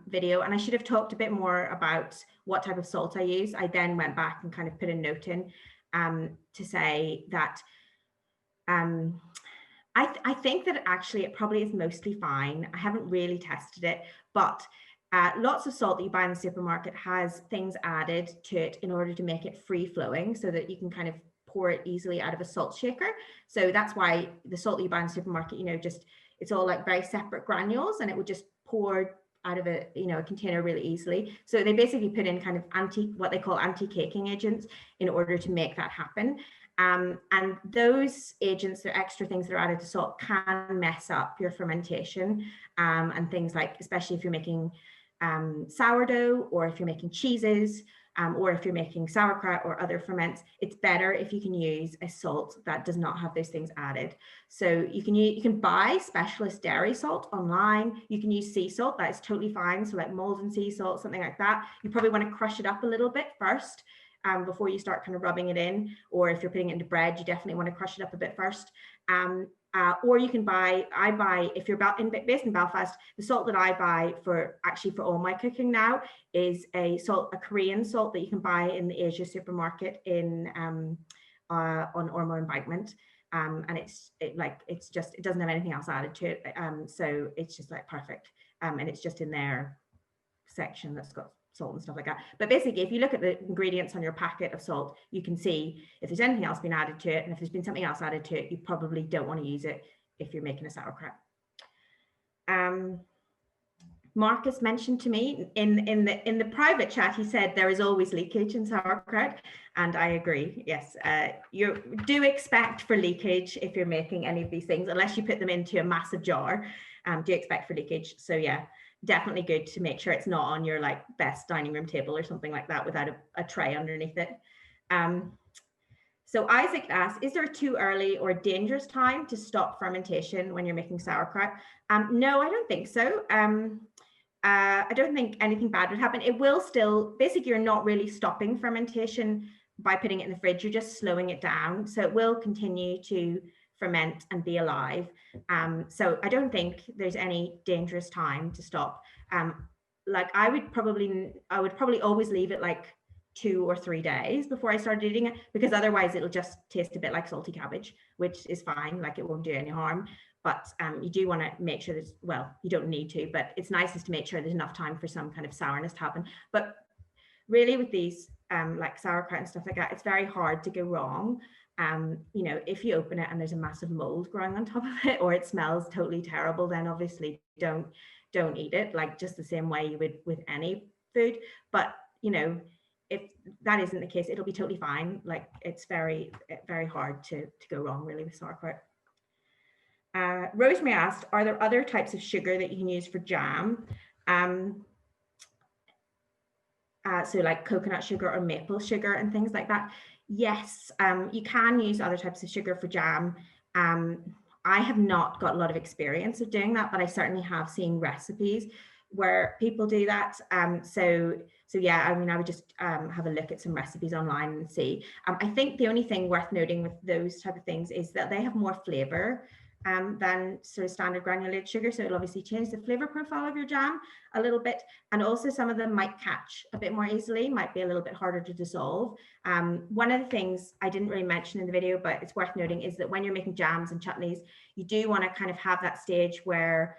[SPEAKER 2] video, and I should have talked a bit more about what type of salt I use. I then went back and kind of put a note in to say that I think that actually it probably is mostly fine. I haven't really tested it, but lots of salt that you buy in the supermarket has things added to it in order to make it free flowing so that you can kind of pour it easily out of a salt shaker. So that's why the salt that you buy in the supermarket, just it's all like very separate granules, and it would just pour out of a container really easily. So they basically put in kind of what they call anti-caking agents in order to make that happen. And those agents, they're extra things that are added to salt, can mess up your fermentation and things like, especially if you're making sourdough, or if you're making cheeses, or if you're making sauerkraut or other ferments. It's better if you can use a salt that does not have those things added. So you can buy specialist dairy salt online. You can use sea salt, that is totally fine. So like Malden sea salt, something like that. You probably want to crush it up a little bit first before you start kind of rubbing it in, or if you're putting it into bread, you definitely want to crush it up a bit first. Or you can if you're based in Belfast, the salt that I buy for all my cooking now is a Korean salt that you can buy in the Asia supermarket on Ormo Embankment. And it doesn't have anything else added to it. So it's just like perfect. And it's just in their section that's got salt and stuff like that. But basically, if you look at the ingredients on your packet of salt, you can see if there's anything else been added to it, and if there's been something else added to it, you probably don't want to use it if you're making a sauerkraut. Marcus mentioned to me in the private chat, he said there is always leakage in sauerkraut, and I agree. Yes, you do expect for leakage if you're making any of these things, unless you put them into a massive jar. Do expect for leakage. So yeah, definitely good to make sure it's not on your like best dining room table or something like that without a tray underneath it. So Isaac asks, is there a too early or dangerous time to stop fermentation when you're making sauerkraut? No, I don't think so. I don't think anything bad would happen. It will still, basically you're not really stopping fermentation by putting it in the fridge, you're just slowing it down. So it will continue to ferment and be alive. So I don't think there's any dangerous time to stop. Like I would probably always leave it like 2 or 3 days before I started eating it, because otherwise it'll just taste a bit like salty cabbage, which is fine, like it won't do any harm. But you do want to make sure there's, well, you don't need to, but it's nicest to make sure there's enough time for some kind of sourness to happen. But really with these like sauerkraut and stuff like that, it's very hard to go wrong. If you open it and there's a massive mold growing on top of it, or it smells totally terrible, then obviously don't eat it, like just the same way you would with any food. But if that isn't the case, it'll be totally fine. Like it's very, very hard to go wrong really with sauerkraut. Rosemary asked, are there other types of sugar that you can use for jam? So like coconut sugar or maple sugar and things like that. Yes, you can use other types of sugar for jam. I have not got a lot of experience of doing that, but I certainly have seen recipes where people do that. So yeah, I mean, I would just have a look at some recipes online and see. I think the only thing worth noting with those type of things is that they have more flavor than sort of standard granulated sugar. So it'll obviously change the flavor profile of your jam a little bit. And also some of them might catch a bit more easily, might be a little bit harder to dissolve. One of the things I didn't really mention in the video, but it's worth noting, is that when you're making jams and chutneys, you do want to kind of have that stage where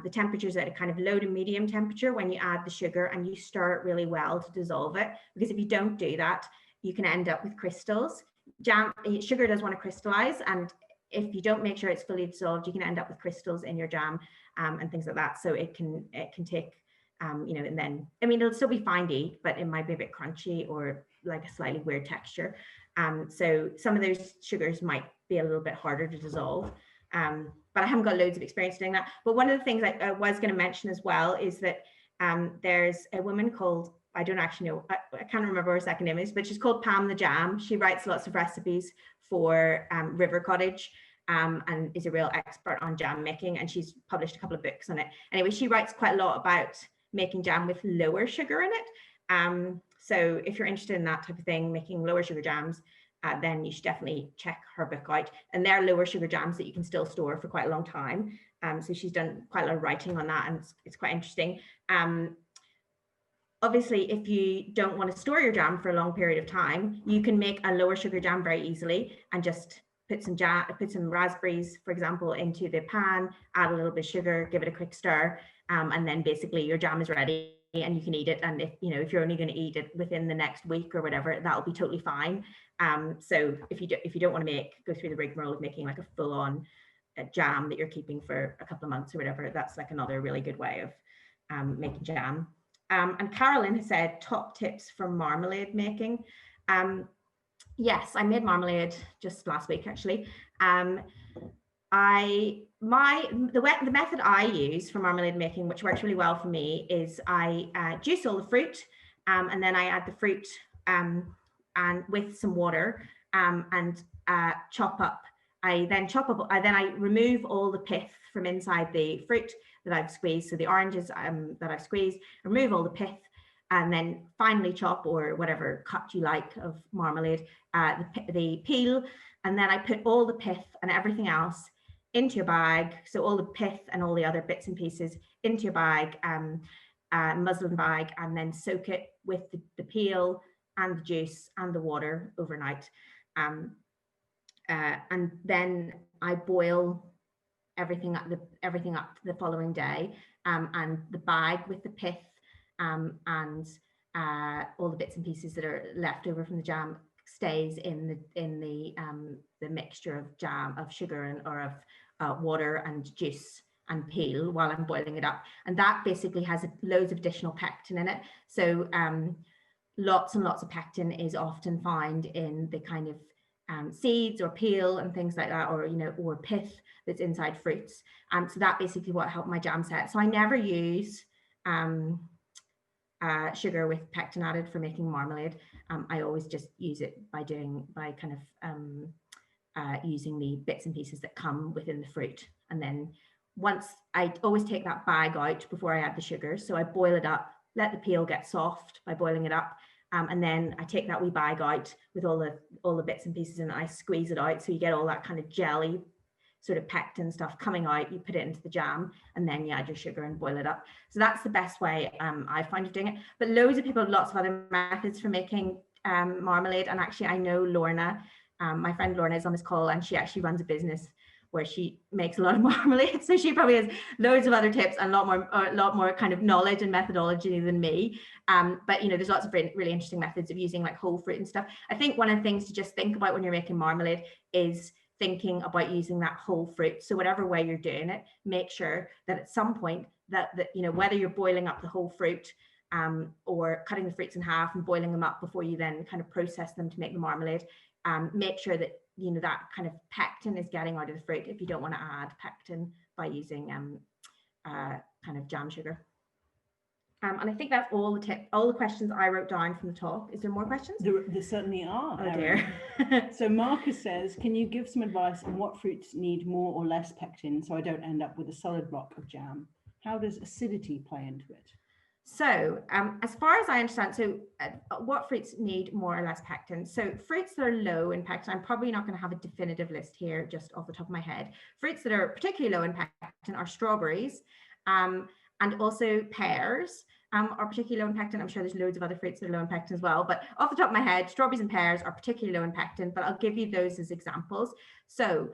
[SPEAKER 2] the temperature is at a kind of low to medium temperature when you add the sugar, and you stir it really well to dissolve it. Because if you don't do that, you can end up with crystals. Sugar does want to crystallize, and if you don't make sure it's fully dissolved, you can end up with crystals in your jam and things like that. So it can take, and then, I mean, it'll still be fine to eat, but it might be a bit crunchy or like a slightly weird texture. So some of those sugars might be a little bit harder to dissolve. But I haven't got loads of experience doing that. But one of the things I was going to mention as well is that there's a woman called, I don't actually know, I can't remember her second name is, but she's called Pam the Jam. She writes lots of recipes for River Cottage and is a real expert on jam making, and she's published a couple of books on it. Anyway, she writes quite a lot about making jam with lower sugar in it. So if you're interested in that type of thing, making lower sugar jams, then you should definitely check her book out. And they're lower sugar jams that you can still store for quite a long time. So she's done quite a lot of writing on that, and it's quite interesting. Obviously, if you don't want to store your jam for a long period of time, you can make a lower sugar jam very easily and just put some raspberries, for example, into the pan, add a little bit of sugar, give it a quick stir, and then basically your jam is ready and you can eat it. And if you're only going to eat it within the next week or whatever, that'll be totally fine. So if you don't want to go through the rigmarole of making like a full-on jam that you're keeping for a couple of months or whatever, that's like another really good way of making jam. And Carolyn has said top tips for marmalade making. Yes, I made marmalade just last week actually. The method I use for marmalade making, which works really well for me, is I juice all the fruit, and then I add the fruit and with some water, and chop up. I remove all the pith from inside the fruit that I've squeezed. So the oranges that I've squeezed, remove all the pith, and then finely chop, or whatever cut you like of marmalade, the peel, and then I put all the pith and everything else into a bag. So all the pith and all the other bits and pieces into a bag, muslin bag, and then soak it with the peel and the juice and the water overnight. And then I boil everything up the following day, and the bag with the pith and all the bits and pieces that are left over from the jam stays in the mixture of jam, of sugar, or of water and juice and peel while I'm boiling it up. And that basically has loads of additional pectin in it. So lots and lots of pectin is often found in the kind of seeds or peel and things like that, or pith that's inside fruits. So that basically what helped my jam set. So I never use sugar with pectin added for making marmalade. I always just use it by using the bits and pieces that come within the fruit. And then once I always take that bag out before I add the sugar. So I boil it up, let the peel get soft by boiling it up. And then I take that wee bag out with all the bits and pieces, and I squeeze it out. So you get all that kind of jelly sort of pectin stuff coming out. You put it into the jam, and then you add your sugar and boil it up. So that's the best way I find of doing it. But loads of people have lots of other methods for making marmalade. And actually, I know Lorna, my friend Lorna is on this call, and she actually runs a business where she makes a lot of marmalade. So she probably has loads of other tips and a lot more kind of knowledge and methodology than me. But there's lots of really interesting methods of using like whole fruit and stuff. I think one of the things to just think about when you're making marmalade is thinking about using that whole fruit. So whatever way you're doing it, make sure that at some point that whether you're boiling up the whole fruit, or cutting the fruits in half and boiling them up before you then kind of process them to make the marmalade, make sure that that kind of pectin is getting out of the fruit if you don't want to add pectin by using kind of jam sugar. And I think that's all the questions I wrote down from the talk. Is there more questions?
[SPEAKER 3] There certainly are.
[SPEAKER 2] Oh dear.
[SPEAKER 3] So Marcus says, can you give some advice on what fruits need more or less pectin so I don't end up with a solid block of jam? How does acidity play into it?
[SPEAKER 2] So as far as I understand, what fruits need more or less pectin? So fruits that are low in pectin, I'm probably not going to have a definitive list here just off the top of my head. Fruits that are particularly low in pectin are strawberries, and also pears are particularly low in pectin. I'm sure there's loads of other fruits that are low in pectin as well, but off the top of my head, strawberries and pears are particularly low in pectin, but I'll give you those as examples. So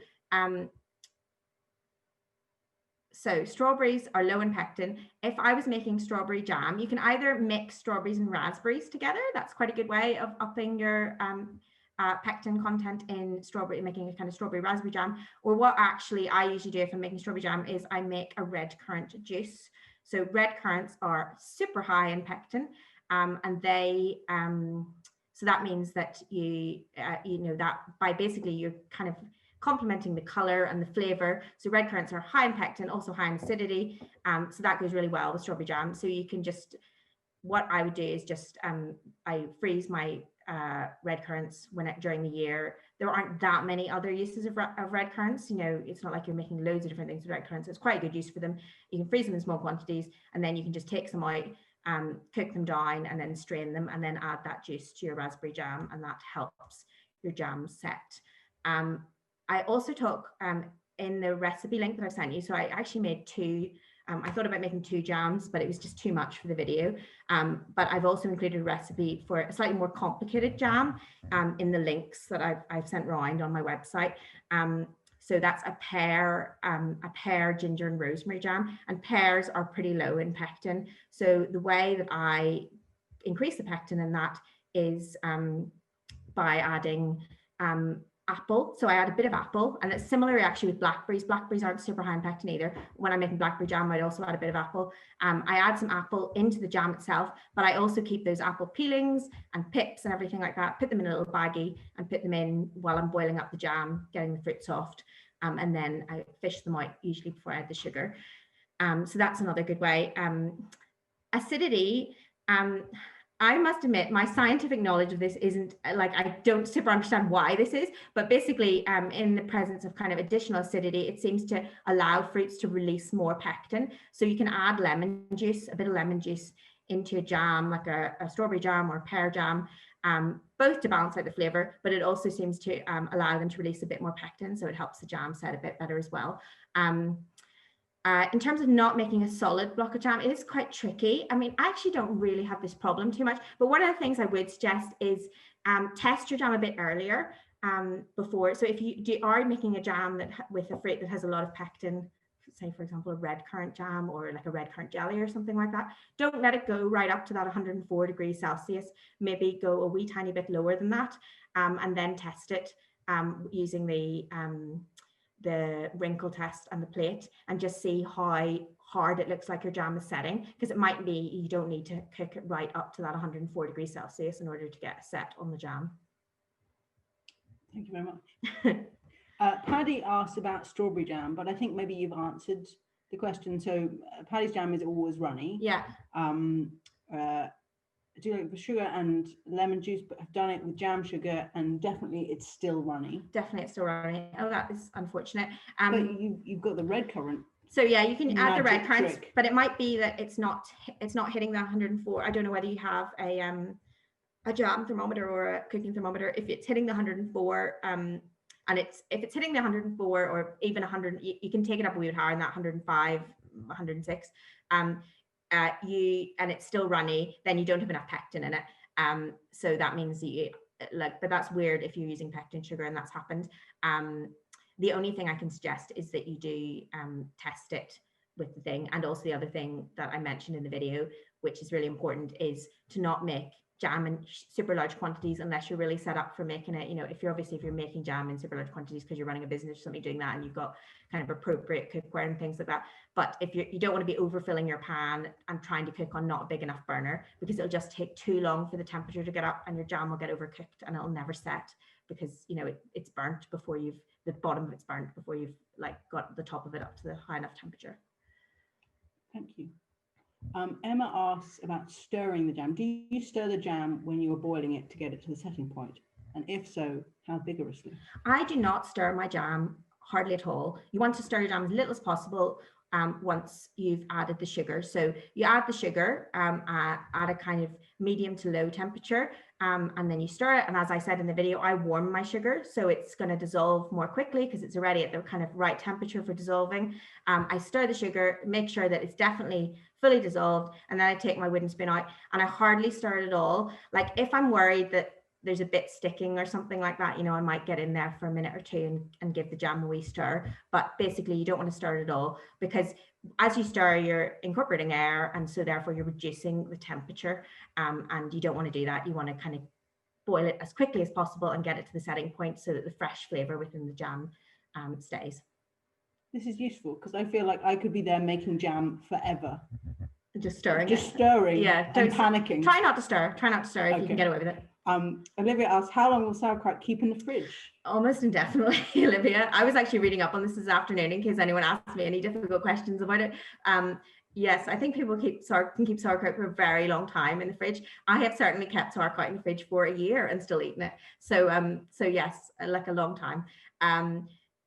[SPEAKER 2] strawberries are low in pectin. If I was making strawberry jam, you can either mix strawberries and raspberries together. That's quite a good way of upping your pectin content in strawberry, making a kind of strawberry raspberry jam. Or what actually I usually do if I'm making strawberry jam is I make a red currant juice. So red currants are super high in pectin, and they so that means that that by basically you're kind of complementing the color and the flavor. So red currants are high in pectin, also high in acidity. So that goes really well with strawberry jam. So you can what I would do is I freeze my red currants during the year. There aren't that many other uses of red currants. It's not like you're making loads of different things with red currants. It's quite a good use for them. You can freeze them in small quantities, and then you can just take them out, cook them down, and then strain them, and then add that juice to your raspberry jam, and that helps your jam set. I also talk in the recipe link that I've sent you. So I actually made two. I thought about making 2 jams, but it was just too much for the video. But I've also included a recipe for a slightly more complicated jam in the links that I've sent around on my website. So that's a pear, ginger and rosemary jam, and pears are pretty low in pectin. So the way that I increase the pectin in that is by adding apple. So I add a bit of apple, and it's similar actually with blackberries. Blackberries aren't super high in pectin either. When I'm making blackberry jam, I'd also add a bit of apple. I add some apple into the jam itself, but I also keep those apple peelings and pips and everything like that, put them in a little baggie and put them in while I'm boiling up the jam, getting the fruit soft. And then I fish them out usually before I add the sugar. So that's another good way. Acidity, I must admit, my scientific knowledge of this isn't like, I don't super understand why this is, but basically in the presence of kind of additional acidity, it seems to allow fruits to release more pectin. So you can add lemon juice, a bit of lemon juice into a jam, like a strawberry jam or a pear jam, both to balance out the flavor, but it also seems to allow them to release a bit more pectin. So it helps the jam set a bit better as well. In terms of not making a solid block of jam, it is quite tricky. I mean, I actually don't really have this problem too much, but one of the things I would suggest is test your jam a bit earlier before. So if you are making a jam with a fruit that has a lot of pectin, say for example, a red currant jam or like a red currant jelly or something like that, don't let it go right up to that 104 degrees Celsius. Maybe go a wee tiny bit lower than that, and then test it using the wrinkle test and the plate, and just see how hard it looks like your jam is setting, because it might be you don't need to cook it right up to that 104 degrees Celsius in order to get a set on the jam.
[SPEAKER 3] Thank you very much. Paddy asked about strawberry jam, but I think maybe you've answered the question. So Paddy's jam is always runny.
[SPEAKER 2] Yeah.
[SPEAKER 3] I do like the sugar and lemon juice, but I've done it with jam sugar, and definitely it's still runny.
[SPEAKER 2] Definitely it's still runny. Oh, that is unfortunate.
[SPEAKER 3] But you've got the red currant.
[SPEAKER 2] So yeah, you can add the red currants,
[SPEAKER 3] trick.
[SPEAKER 2] but it might be that it's not hitting the 104. I don't know whether you have a jam thermometer or a cooking thermometer. If it's hitting the 104, and if it's hitting the 104 or even 100, you can take it up a wee bit higher in that 105, 106. And it's still runny, then you don't have enough pectin in it. So that means but that's weird if you're using pectin sugar and that's happened. The only thing I can suggest is that you do test it with the thing. And also the other thing that I mentioned in the video, which is really important, is to not make jam in super large quantities unless you're really set up for making it. You know, if you're making jam in super large quantities because you're running a business or something doing that, and you've got kind of appropriate cookware and things like that. But if you don't want to be overfilling your pan and trying to cook on not a big enough burner, because it'll just take too long for the temperature to get up and your jam will get overcooked and it'll never set, because it's burnt before the bottom of it's burnt before you've got the top of it up to the high enough temperature.
[SPEAKER 3] Thank you. Emma asks about stirring the jam. Do you stir the jam when you are boiling it to get it to the setting point? And if so, how vigorously? I
[SPEAKER 2] do not stir my jam hardly at all. You want to stir your jam as little as possible once you've added the sugar. So you add the sugar at a kind of medium to low temperature, and then you stir it. And as I said in the video, I warm my sugar, so it's going to dissolve more quickly because it's already at the kind of right temperature for dissolving. I stir the sugar, make sure that it's definitely fully dissolved, and then I take my wooden spoon out and I hardly stir it at all. Like if I'm worried that there's a bit sticking or something like that, I might get in there for a minute or two and give the jam a wee stir. But basically you don't want to stir it at all, because as you stir, you're incorporating air, and so therefore you're reducing the temperature, and you don't want to do that. You want to kind of boil it as quickly as possible and get it to the setting point so that the fresh flavor within the jam stays.
[SPEAKER 3] This is useful because I feel like I could be there making jam forever.
[SPEAKER 2] Just stirring.
[SPEAKER 3] Yeah, and panicking.
[SPEAKER 2] Try not to stir if you can get away with it.
[SPEAKER 3] Olivia asks, how long will sauerkraut keep in the fridge?
[SPEAKER 2] Almost indefinitely, Olivia. I was actually reading up on this afternoon in case anyone asks me any difficult questions about it. Yes, I think people can keep sauerkraut for a very long time in the fridge. I have certainly kept sauerkraut in the fridge for a year and still eaten it. So yes, like a long time.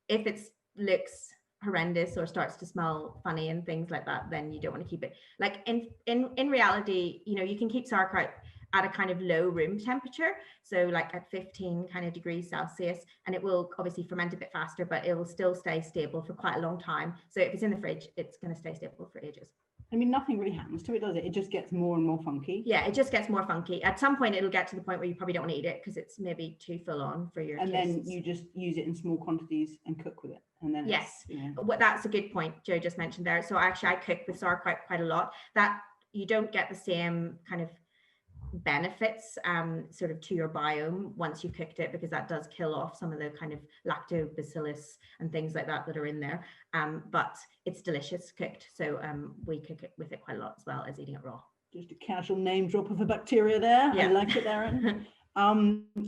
[SPEAKER 2] If it looks horrendous or starts to smell funny and things like that, then you don't want to keep it. Like in reality, you can keep sauerkraut at a kind of low room temperature, so like at 15 kind of degrees Celsius, and it will obviously ferment a bit faster, but it will still stay stable for quite a long time. So if it's in the fridge, it's going to stay stable for ages.
[SPEAKER 3] I mean, nothing really happens to it, does it? It just gets more and more funky.
[SPEAKER 2] Yeah, it just gets more funky. At some point, it'll get to the point where you probably don't want to eat it because it's maybe too full on for your tastes.
[SPEAKER 3] Then you just use it in small quantities and cook with it. And then
[SPEAKER 2] yes, that's a good point Joe just mentioned there. So actually, I cook with sauerkraut quite a lot. That you don't get the same kind of benefits sort of to your biome once you've cooked it, because that does kill off some of the kind of lactobacillus and things like that are in there, but it's delicious cooked, so we cook it with it quite a lot as well as eating it raw.
[SPEAKER 3] Just a casual name drop of a bacteria there.
[SPEAKER 2] Yeah.
[SPEAKER 3] I like it, Erin.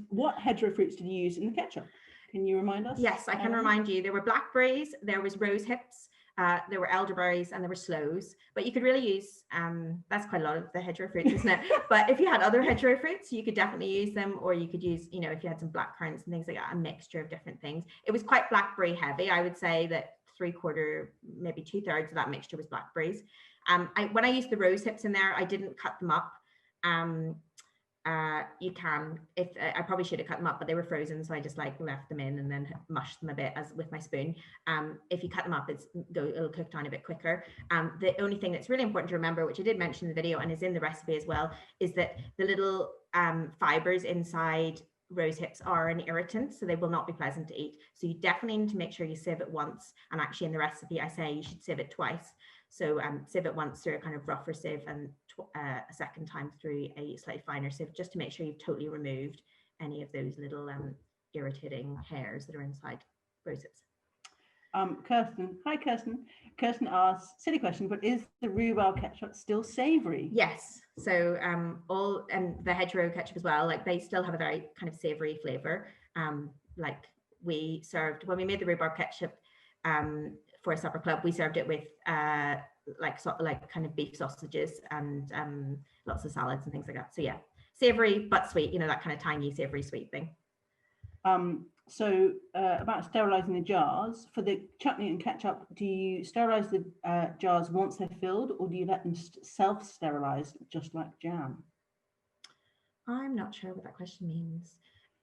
[SPEAKER 3] What hedgerow fruits did you use in the ketchup? Can you remind us?
[SPEAKER 2] Yes, I can remind you. There were blackberries, there was rose hips, there were elderberries, and there were sloes. But you could really use, that's quite a lot of the hedgerow fruits, isn't it? But if you had other hedgerow fruits, you could definitely use them, or you could use, you know, if you had some black currants and things like that, a mixture of different things. It was quite blackberry heavy. I would say that 3/4, maybe 2/3 of that mixture was blackberries. When I used the rose hips in there, I didn't cut them up. You can, if I probably should have cut them up, but they were frozen, so I just like left them in and then mushed them a bit as with my spoon. If you cut them up, it'll cook down a bit quicker. The only thing that's really important to remember, which I did mention in the video and is in the recipe as well, is that the little fibers inside rose hips are an irritant, so they will not be pleasant to eat. So you definitely need to make sure you sieve it once, and actually in the recipe I say you should sieve it twice. So sieve it once through a kind of rougher sieve, and a second time through a slightly finer sieve, just to make sure you've totally removed any of those little irritating hairs that are inside roses.
[SPEAKER 3] Kirsten, hi Kirsten. Kirsten asks, silly question, but is the rhubarb ketchup still savoury?
[SPEAKER 2] Yes. So the hedgerow ketchup as well, like they still have a very kind of savoury flavour. Like we served, when we made the rhubarb ketchup for a supper club, we served it with like kind of beef sausages and lots of salads and things like that. So yeah, savoury but sweet, you know, that kind of tangy, savoury, sweet thing.
[SPEAKER 3] About sterilising the jars, for the chutney and ketchup, do you sterilise the jars once they're filled, or do you let them self-sterilise just like jam?
[SPEAKER 2] I'm not sure what that question means.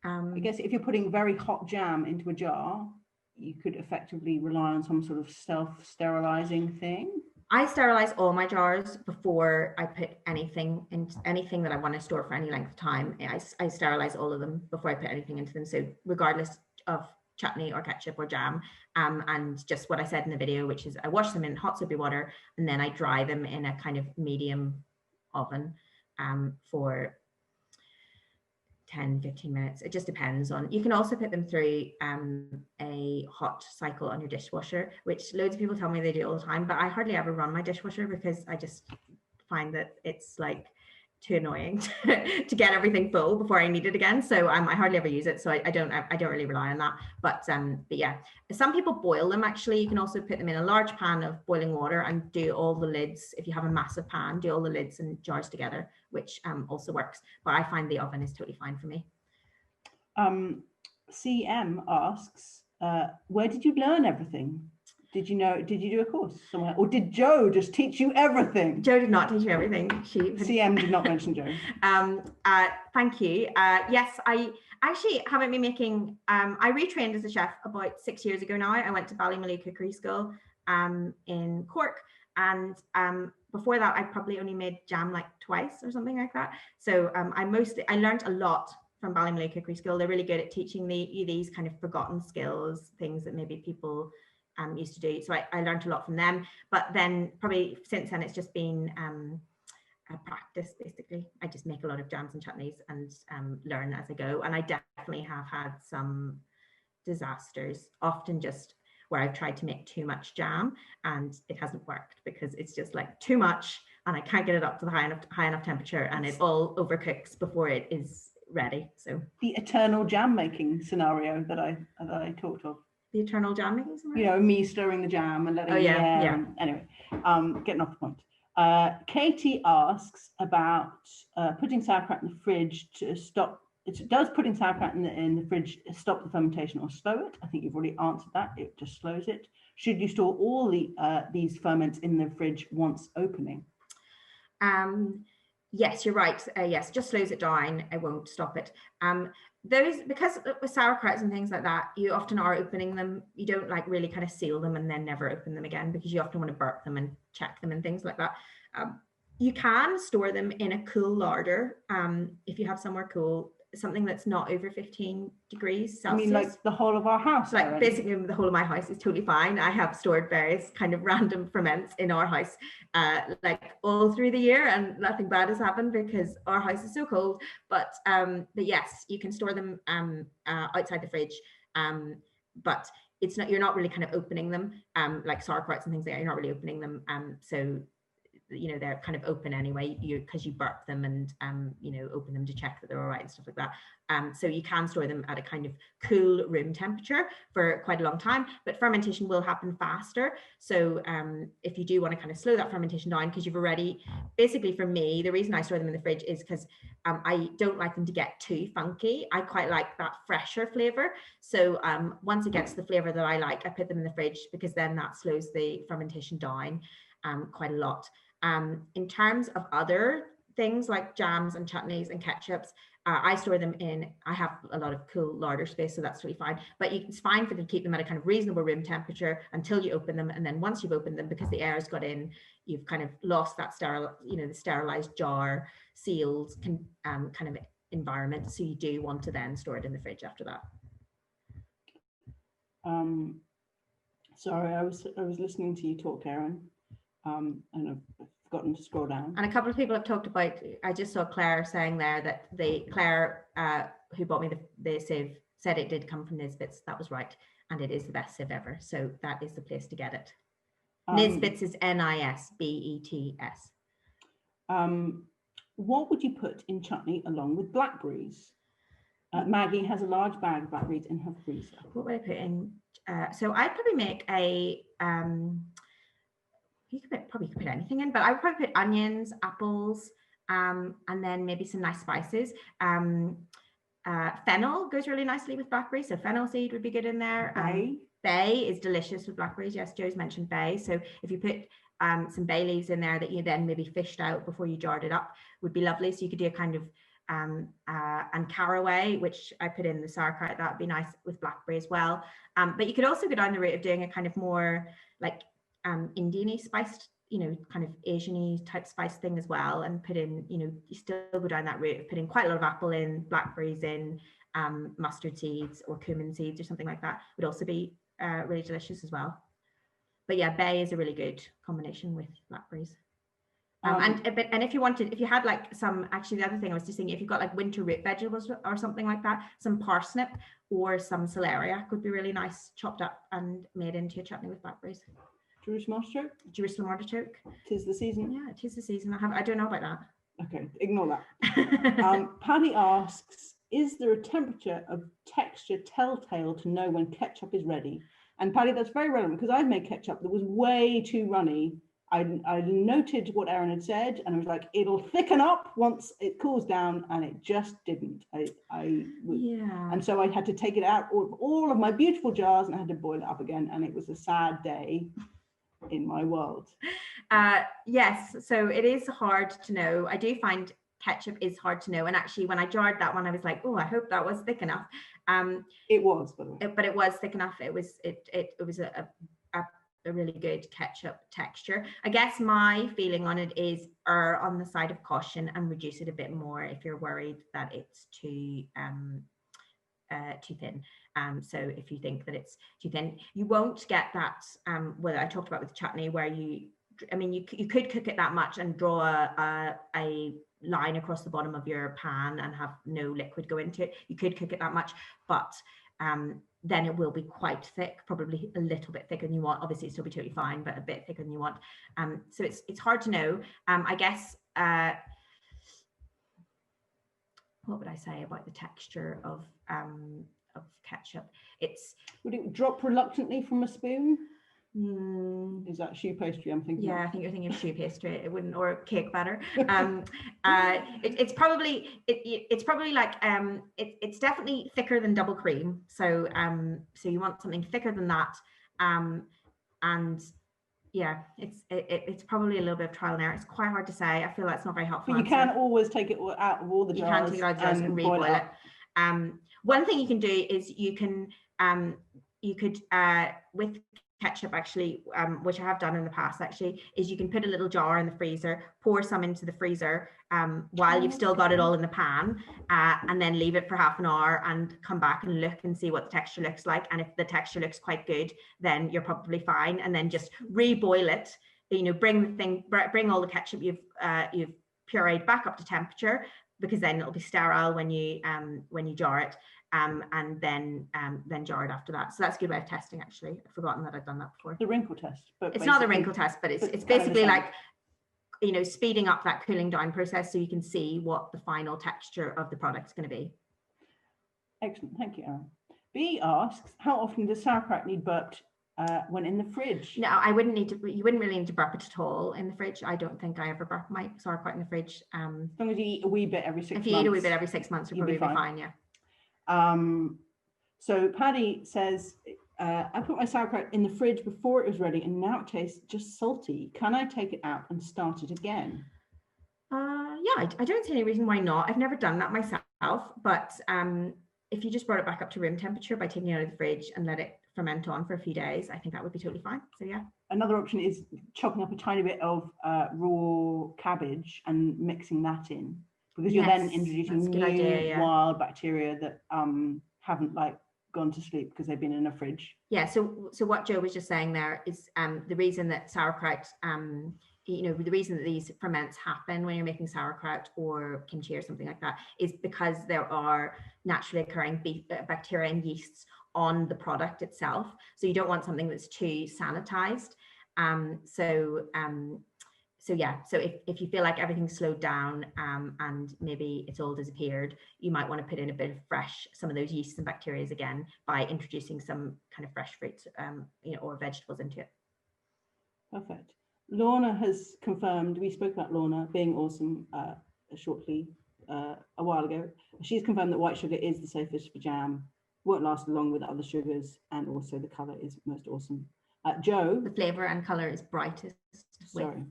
[SPEAKER 3] I guess if you're putting very hot jam into a jar, you could effectively rely on some sort of self-sterilising thing.
[SPEAKER 2] I sterilize all my jars before I put anything that I want to store for any length of time. I sterilize all of them before I put anything into them. So regardless of chutney or ketchup or jam, and just what I said in the video, which is I wash them in hot soapy water and then I dry them in a kind of medium oven for 10-15 minutes. It just depends on, you can also put them through a hot cycle on your dishwasher, which loads of people tell me they do all the time, but I hardly ever run my dishwasher because I just find that it's like too annoying to get everything full before I need it again. So I hardly ever use it, so I don't really rely on that. But yeah, some people boil them. Actually, you can also put them in a large pan of boiling water and do all the lids. If you have a massive pan, do all the lids and jars together, which also works. But I find the oven is totally fine for me.
[SPEAKER 3] CM asks, where did you learn everything? Did you do a course somewhere, or did Joe just teach you everything?
[SPEAKER 2] Joe did not teach me everything.
[SPEAKER 3] CM did not mention Joe.
[SPEAKER 2] Thank you. Yes, I actually haven't been making, I retrained as a chef about 6 years ago now. I went to Ballymaloe Cookery School in Cork, and before that I probably only made jam like twice or something like that. So I learned a lot from Ballymaloe Cookery School. They're really good at teaching you these kind of forgotten skills, things that maybe people used to do. So I learned a lot from them, but then probably since then it's just been a practice. Basically, I just make a lot of jams and chutneys and learn as I go. And I definitely have had some disasters, often just where I've tried to make too much jam and it hasn't worked because it's just like too much and I can't get it up to the high enough temperature, and it all overcooks before it is ready. So
[SPEAKER 3] the eternal jam making scenario that I talked of.
[SPEAKER 2] The eternal jam making scenario?
[SPEAKER 3] You know, me stirring the jam and letting anyway, getting off the point. Katie asks about putting sauerkraut in the fridge to stop. Does putting sauerkraut in the fridge stop the fermentation or slow it? I think you've already answered that. It just slows it. Should you store all these ferments in the fridge once opening?
[SPEAKER 2] Yes, you're right. Yes, just slows it down. It won't stop it. Those, because with sauerkrauts and things like that, you often are opening them. You don't like really kind of seal them and then never open them again, because you often want to burp them and check them and things like that. You can store them in a cool larder if you have somewhere cool, something that's not over 15 degrees Celsius.
[SPEAKER 3] I mean, like the whole of our house?
[SPEAKER 2] Like basically the whole of my house is totally fine. I have stored various kind of random ferments in our house like all through the year, and nothing bad has happened because our house is so cold. But yes, you can store them outside the fridge, but it's not, you're not really kind of opening them like sauerkrauts and things like that. You're not really opening them, so you know, they're kind of open anyway, because you burp them and you know, open them to check that they're all right and stuff like that. So you can store them at a kind of cool room temperature for quite a long time, but fermentation will happen faster. So if you do want to kind of slow that fermentation down, because you've already, basically for me, the reason I store them in the fridge is because I don't like them to get too funky. I quite like that fresher flavor. So once it gets the flavor that I like, I put them in the fridge, because then that slows the fermentation down quite a lot. In terms of other things like jams and chutneys and ketchups, I store them in, I have a lot of cool larder space, so that's really fine. But it's fine for them to keep them at a kind of reasonable room temperature until you open them. And then once you've opened them, because the air's got in, you've kind of lost that sterile, you know, the sterilized jar, sealed kind of environment. So you do want to then store it in the fridge after that.
[SPEAKER 3] Sorry, I was listening to you talk, Erin. And I've forgotten to scroll down.
[SPEAKER 2] And a couple of people have talked about, I just saw Claire saying there that Claire who bought me the sieve said it did come from Nisbets. That was right, and it is the best sieve ever, so that is the place to get it. Nisbets is Nisbets.
[SPEAKER 3] What would you put in chutney along with blackberries? Maggie has a large bag of blackberries in her freezer.
[SPEAKER 2] What would I put in? So I'd probably make a you could probably put anything in, but I would probably put onions, apples, and then maybe some nice spices. Fennel goes really nicely with blackberries, so fennel seed would be good in there. Bay is delicious with blackberries. Yes, Joe's mentioned bay. So if you put some bay leaves in there that you then maybe fished out before you jarred it up, would be lovely. So you could do a kind of and caraway, which I put in the sauerkraut, that would be nice with blackberry as well. But you could also go down the route of doing a kind of more like Indian-y spiced, you know, kind of Asian-y type spice thing as well, and put in, you know, you still go down that route of putting quite a lot of apple in, blackberries in, mustard seeds or cumin seeds or something like that would also be really delicious as well. But yeah, bay is a really good combination with blackberries. And if you wanted, if you had like some, actually the other thing I was just thinking, if you've got like winter root vegetables or something like that, some parsnip or some celeriac would be really nice, chopped up and made into a chutney with blackberries.
[SPEAKER 3] Jerusalem artichoke?
[SPEAKER 2] Jerusalem artichoke.
[SPEAKER 3] 'Tis the season.
[SPEAKER 2] Yeah, it is the season. I don't know about that.
[SPEAKER 3] Okay, ignore that. Paddy asks, is there a temperature of texture telltale to know when ketchup is ready? And Paddy, that's very relevant, because I made ketchup that was way too runny. I noted what Erin had said, and I was like, it'll thicken up once it cools down, and it just didn't. And so I had to take it out of all of my beautiful jars, and I had to boil it up again, and it was a sad day in my world.
[SPEAKER 2] Yes, so it is hard to know. I do find ketchup is hard to know, and actually when I jarred that one, I was like, oh, I hope that was thick enough.
[SPEAKER 3] It was, by the way.
[SPEAKER 2] But it was thick enough. It was a really good ketchup texture. I guess my feeling on it is err on the side of caution and reduce it a bit more if you're worried that it's too thin. So if you think that it's too thin, you won't get that what I talked about with chutney, where you could cook it that much and draw a line across the bottom of your pan and have no liquid go into it. You could cook it that much, but then it will be quite thick, probably a little bit thicker than you want. Obviously, it'll still be totally fine, but a bit thicker than you want. So it's hard to know. I guess, what would I say about the texture of ketchup?
[SPEAKER 3] Would it drop reluctantly from a spoon? Is that choux pastry I'm thinking?
[SPEAKER 2] Yeah, I think you're thinking of choux pastry. It wouldn't, or cake batter. It's probably like it's definitely thicker than double cream. So so you want something thicker than that, and Yeah, it's probably a little bit of trial and error. It's quite hard to say. I feel that's not very helpful.
[SPEAKER 3] But you can always take it out of all the jars.
[SPEAKER 2] You can take it out of the jars and reboil it. One thing you can do is you could with ketchup actually, which I have done in the past actually, is you can put a little jar in the freezer, pour some into the freezer while you've still got it all in the pan, and then leave it for half an hour and come back and look and see what the texture looks like. And if the texture looks quite good, then you're probably fine. And then just reboil it. You know, bring all the ketchup you've pureed back up to temperature, because then it'll be sterile when you jar it. And then jar it after that. So that's a good way of testing, actually. I've forgotten that I've done that before.
[SPEAKER 3] The wrinkle test. But
[SPEAKER 2] it's not the wrinkle test, but it's basically like, you know, speeding up that cooling down process so you can see what the final texture of the product is going to be.
[SPEAKER 3] Excellent. Thank you, Erin. B asks, how often does sauerkraut need burped when in the fridge?
[SPEAKER 2] No, I wouldn't need to. You wouldn't really need to burp it at all in the fridge. I don't think I ever burp my sauerkraut in the fridge.
[SPEAKER 3] As long as you eat a wee bit every 6 months.
[SPEAKER 2] If you eat a wee bit every 6 months, you'll probably be fine. Yeah.
[SPEAKER 3] So Paddy says, I put my sauerkraut in the fridge before it was ready and now it tastes just salty. Can I take it out and start it again?
[SPEAKER 2] Yeah, I don't see any reason why not. I've never done that myself, but if you just brought it back up to room temperature by taking it out of the fridge and let it ferment on for a few days, I think that would be totally fine. So yeah.
[SPEAKER 3] Another option is chopping up a tiny bit of raw cabbage and mixing that in, because you're then introducing new wild bacteria that haven't like gone to sleep because they've been in a fridge.
[SPEAKER 2] Yeah, so what Joe was just saying there is the reason that sauerkraut, you know, the reason that these ferments happen when you're making sauerkraut or kimchi or something like that is because there are naturally occurring bacteria and yeasts on the product itself. So you don't want something that's too sanitized. So yeah, so if you feel like everything's slowed down and maybe it's all disappeared, you might want to put in a bit of some of those yeasts and bacteria again by introducing some kind of fresh fruits, you know, or vegetables into it.
[SPEAKER 3] Perfect. Lorna has confirmed, we spoke about Lorna being awesome shortly a while ago. She's confirmed that white sugar is the safest for jam, won't last long with other sugars, and also the color is most awesome. Joe?
[SPEAKER 2] The flavor and color is brightest.
[SPEAKER 3] Sorry.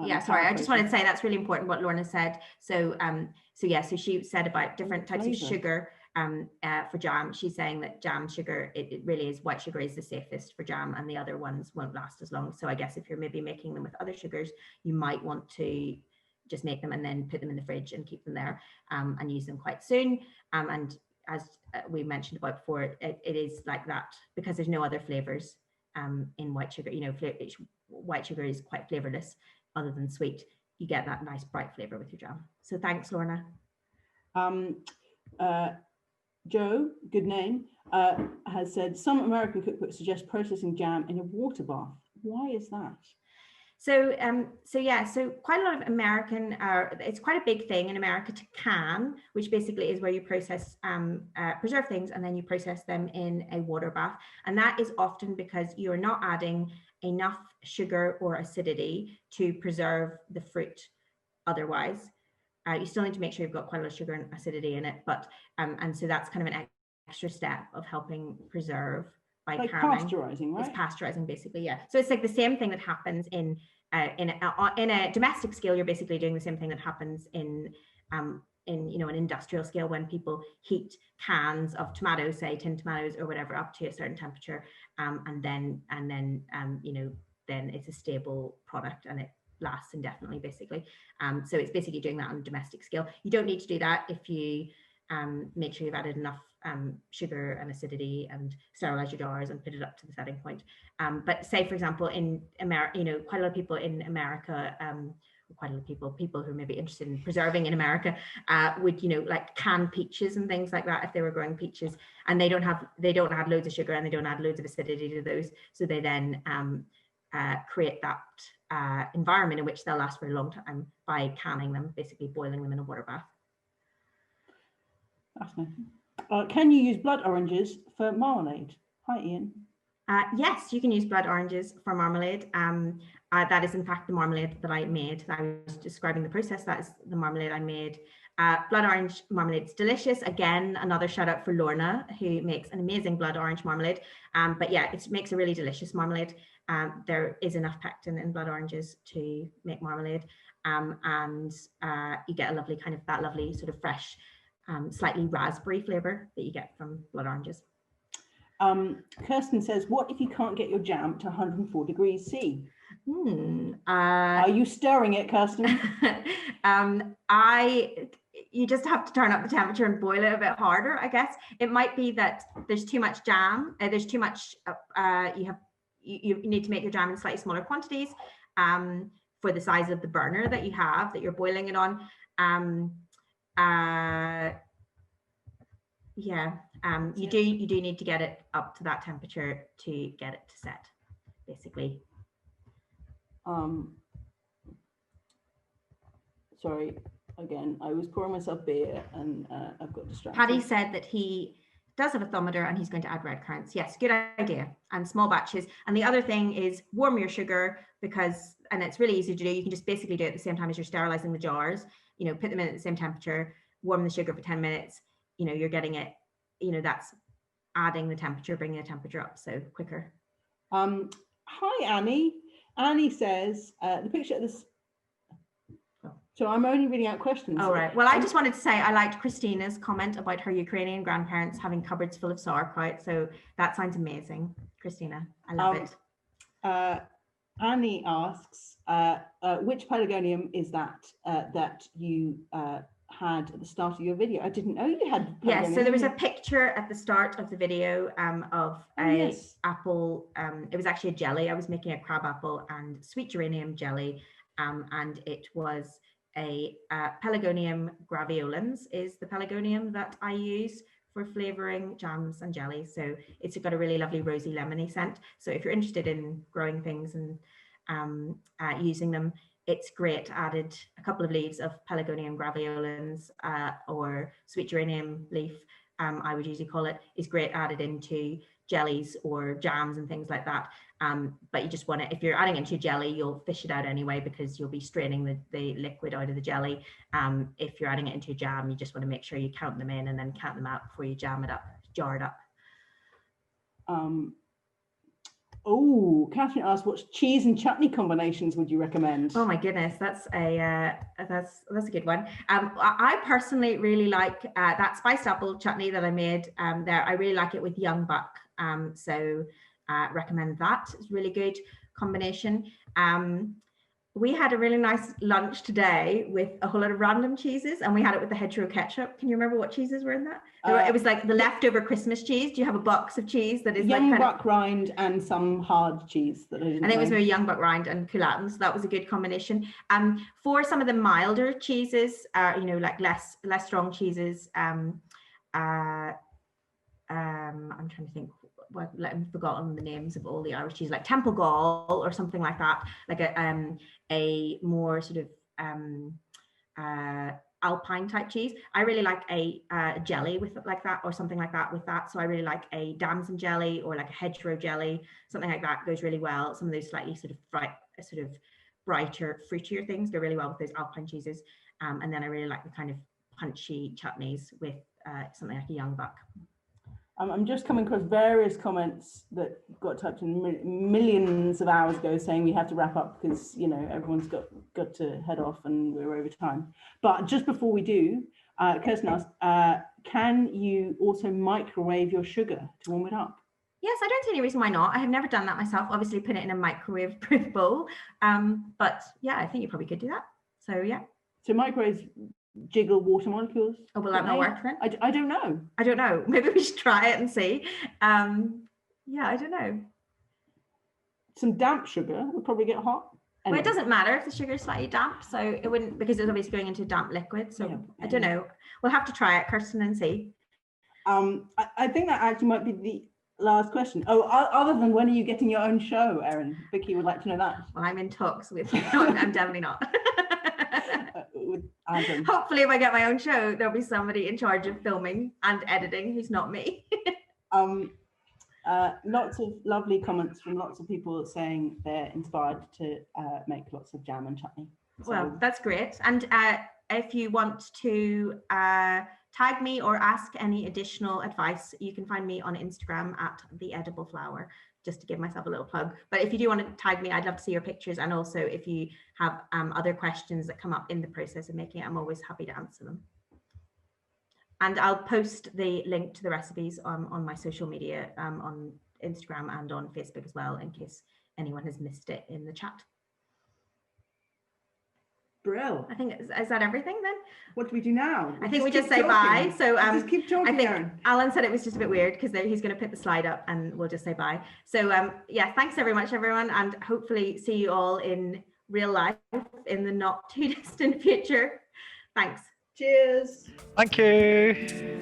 [SPEAKER 2] Yeah, sorry, I just wanted to say that's really important what Lorna said. So so she said about different types of sugar for jam. She's saying that jam sugar, it really is, white sugar is the safest for jam, and the other ones won't last as long. So I guess if you're maybe making them with other sugars, you might want to just make them and then put them in the fridge and keep them there and use them quite soon. And as we mentioned about before, it is like that because there's no other flavors in white sugar. You know, white sugar is quite flavorless other than sweet. You get that nice bright flavor with your jam. So thanks, Lorna.
[SPEAKER 3] Joe, good name, has said some American cookbooks suggest processing jam in a water bath. Why is that?
[SPEAKER 2] So quite a lot of American, it's quite a big thing in America to can, which basically is where you process, preserve things and then you process them in a water bath. And that is often because you're not adding enough sugar or acidity to preserve the fruit otherwise. You still need to make sure you've got quite a lot of sugar and acidity in it, but and so that's kind of an extra step of helping preserve by
[SPEAKER 3] like
[SPEAKER 2] canning.
[SPEAKER 3] Pasteurizing, right?
[SPEAKER 2] It's pasteurizing, basically, yeah. So it's like the same thing that happens in a domestic scale. You're basically doing the same thing that happens in you know, an industrial scale when people heat cans of tomatoes, say tin tomatoes or whatever, up to a certain temperature, and then you know, then it's a stable product and it lasts indefinitely, basically. So it's basically doing that on a domestic scale. You don't need to do that if you make sure you've added enough sugar and acidity and sterilize your jars and put it up to the setting point. But say, for example, in America, you know, quite a lot of people in America, quite a lot of people who are maybe interested in preserving in America would, you know, like can peaches and things like that if they were growing peaches, and they don't add loads of sugar and they don't add loads of acidity to those, so they then create that environment in which they'll last for a long time by canning them, basically boiling them in a water bath.
[SPEAKER 3] Fascinating. Can you use blood oranges for marmalade? Hi, Ian.
[SPEAKER 2] Yes, you can use blood oranges for marmalade. That is in fact the marmalade that I made. I was describing the process. That is the marmalade I made Blood orange marmalade is delicious. Again, another shout out for Lorna, who makes an amazing blood orange marmalade. But yeah, it makes a really delicious marmalade. There is enough pectin in blood oranges to make marmalade. And you get a lovely kind of that lovely sort of fresh, slightly raspberry flavor that you get from blood oranges.
[SPEAKER 3] Kirsten says, what if you can't get your jam to 104 degrees C? Are you stirring it, Kirsten?
[SPEAKER 2] You just have to turn up the temperature and boil it a bit harder, I guess. It might be that there's too much jam. There's too much, you need to make your jam in slightly smaller quantities for the size of the burner that you have, that you're boiling it on. You do need to get it up to that temperature to get it to set, basically.
[SPEAKER 3] Sorry, again, I was pouring myself beer and I've got distracted.
[SPEAKER 2] Paddy said that he does have a thermometer and he's going to add red currants. Yes, good idea. And small batches. And the other thing is warm your sugar, because, and it's really easy to do. You can just basically do it at the same time as you're sterilizing the jars. You know, put them in at the same temperature, warm the sugar for 10 minutes. You know, you're getting it, you know, that's adding the temperature, bringing the temperature up so quicker.
[SPEAKER 3] Hi, Annie. Annie says, the picture of this. So I'm only reading out questions.
[SPEAKER 2] All right. Well, I just wanted to say I liked Christina's comment about her Ukrainian grandparents having cupboards full of sauerkraut. So that sounds amazing, Christina. I love it.
[SPEAKER 3] Annie asks, which pelargonium is that that you had at the start of your video? I didn't know you had.
[SPEAKER 2] Yes, so there was a picture at the start of the video of a apple. It was actually a jelly. I was making a crab apple and sweet geranium jelly, and it was a pelargonium graveolens is the pelargonium that I use for flavoring jams and jellies. So it's got a really lovely rosy lemony scent. So if you're interested in growing things and using them, it's great. Added a couple of leaves of pelargonium graveolens or sweet geranium leaf, I would usually call it, is great added into jellies or jams and things like that. But you just want it, if you're adding it into jelly, you'll fish it out anyway, because you'll be straining the liquid out of the jelly. If you're adding it into a jam, you just want to make sure you count them in and then count them out before you jam it up, jar it up.
[SPEAKER 3] Oh, Catherine asked, what cheese and chutney combinations would you recommend?
[SPEAKER 2] Oh my goodness, that's a good one. I personally really like that spiced apple chutney that I made there. I really like it with young buck. So recommend that. It's a really good combination. We had a really nice lunch today with a whole lot of random cheeses, and we had it with the hedgerow ketchup. Can you remember what cheeses were in that? It was like the leftover Christmas cheese. Do you have a box of cheese that is
[SPEAKER 3] young
[SPEAKER 2] like
[SPEAKER 3] buck rind and some hard cheese that I didn't know.
[SPEAKER 2] I think it was very young buck rind and culatton, so that was a good combination. For some of the milder cheeses, you know, like less strong cheeses, I'm trying to think. Well, I've forgotten the names of all the Irish cheese, like Temple Gall or something like that, like a more sort of alpine type cheese. I really like a jelly with it like that, or something like that with that. So I really like a damson jelly or like a hedgerow jelly, something like that goes really well. Some of those slightly sort of brighter, fruitier things go really well with those alpine cheeses. And then I really like the kind of punchy chutneys with something like a young buck.
[SPEAKER 3] I'm just coming across various comments that got typed in millions of hours ago saying we have to wrap up because, you know, everyone's got to head off and we're over time. But just before we do, Kirsten asked, can you also microwave your sugar to warm it up?
[SPEAKER 2] Yes, I don't see any reason why not. I have never done that myself. Obviously, put it in a microwave-proof bowl. But yeah, I think you probably could do that. So yeah.
[SPEAKER 3] So microwaves jiggle water molecules.
[SPEAKER 2] Oh, will that not work then?
[SPEAKER 3] I don't know.
[SPEAKER 2] I don't know. Maybe we should try it and see. Yeah, I don't know.
[SPEAKER 3] Some damp sugar would probably get hot.
[SPEAKER 2] Anyway. Well, it doesn't matter if the sugar is slightly damp, so it wouldn't, because it's obviously going into damp liquid. So yeah. I don't know. We'll have to try it, Kirsten, and see.
[SPEAKER 3] I think that actually might be the last question. Oh, other than when are you getting your own show, Erin? Vicky would like to know that.
[SPEAKER 2] Well, I'm in talks with. No, I'm definitely not.
[SPEAKER 3] With Adam.
[SPEAKER 2] Hopefully, if I get my own show, there'll be somebody in charge of filming and editing who's not me.
[SPEAKER 3] Lots of lovely comments from lots of people saying they're inspired to make lots of jam and chutney. So,
[SPEAKER 2] well, that's great. And if you want to tag me or ask any additional advice, you can find me on Instagram at The Edible Flower, just to give myself a little plug. But if you do want to tag me, I'd love to see your pictures. And also if you have other questions that come up in the process of making it, I'm always happy to answer them. And I'll post the link to the recipes on my social media, on Instagram and on Facebook as well, in case anyone has missed it in the chat.
[SPEAKER 3] Brill.
[SPEAKER 2] I think, is that everything then?
[SPEAKER 3] What do we do now?
[SPEAKER 2] I think we just say bye. So
[SPEAKER 3] just keep talking,
[SPEAKER 2] I think
[SPEAKER 3] Erin.
[SPEAKER 2] Alan said it was just a bit weird because he's going to put the slide up and we'll just say bye. So yeah, thanks very much, everyone. And hopefully see you all in real life in the not too distant future. Thanks.
[SPEAKER 3] Cheers.
[SPEAKER 4] Thank you.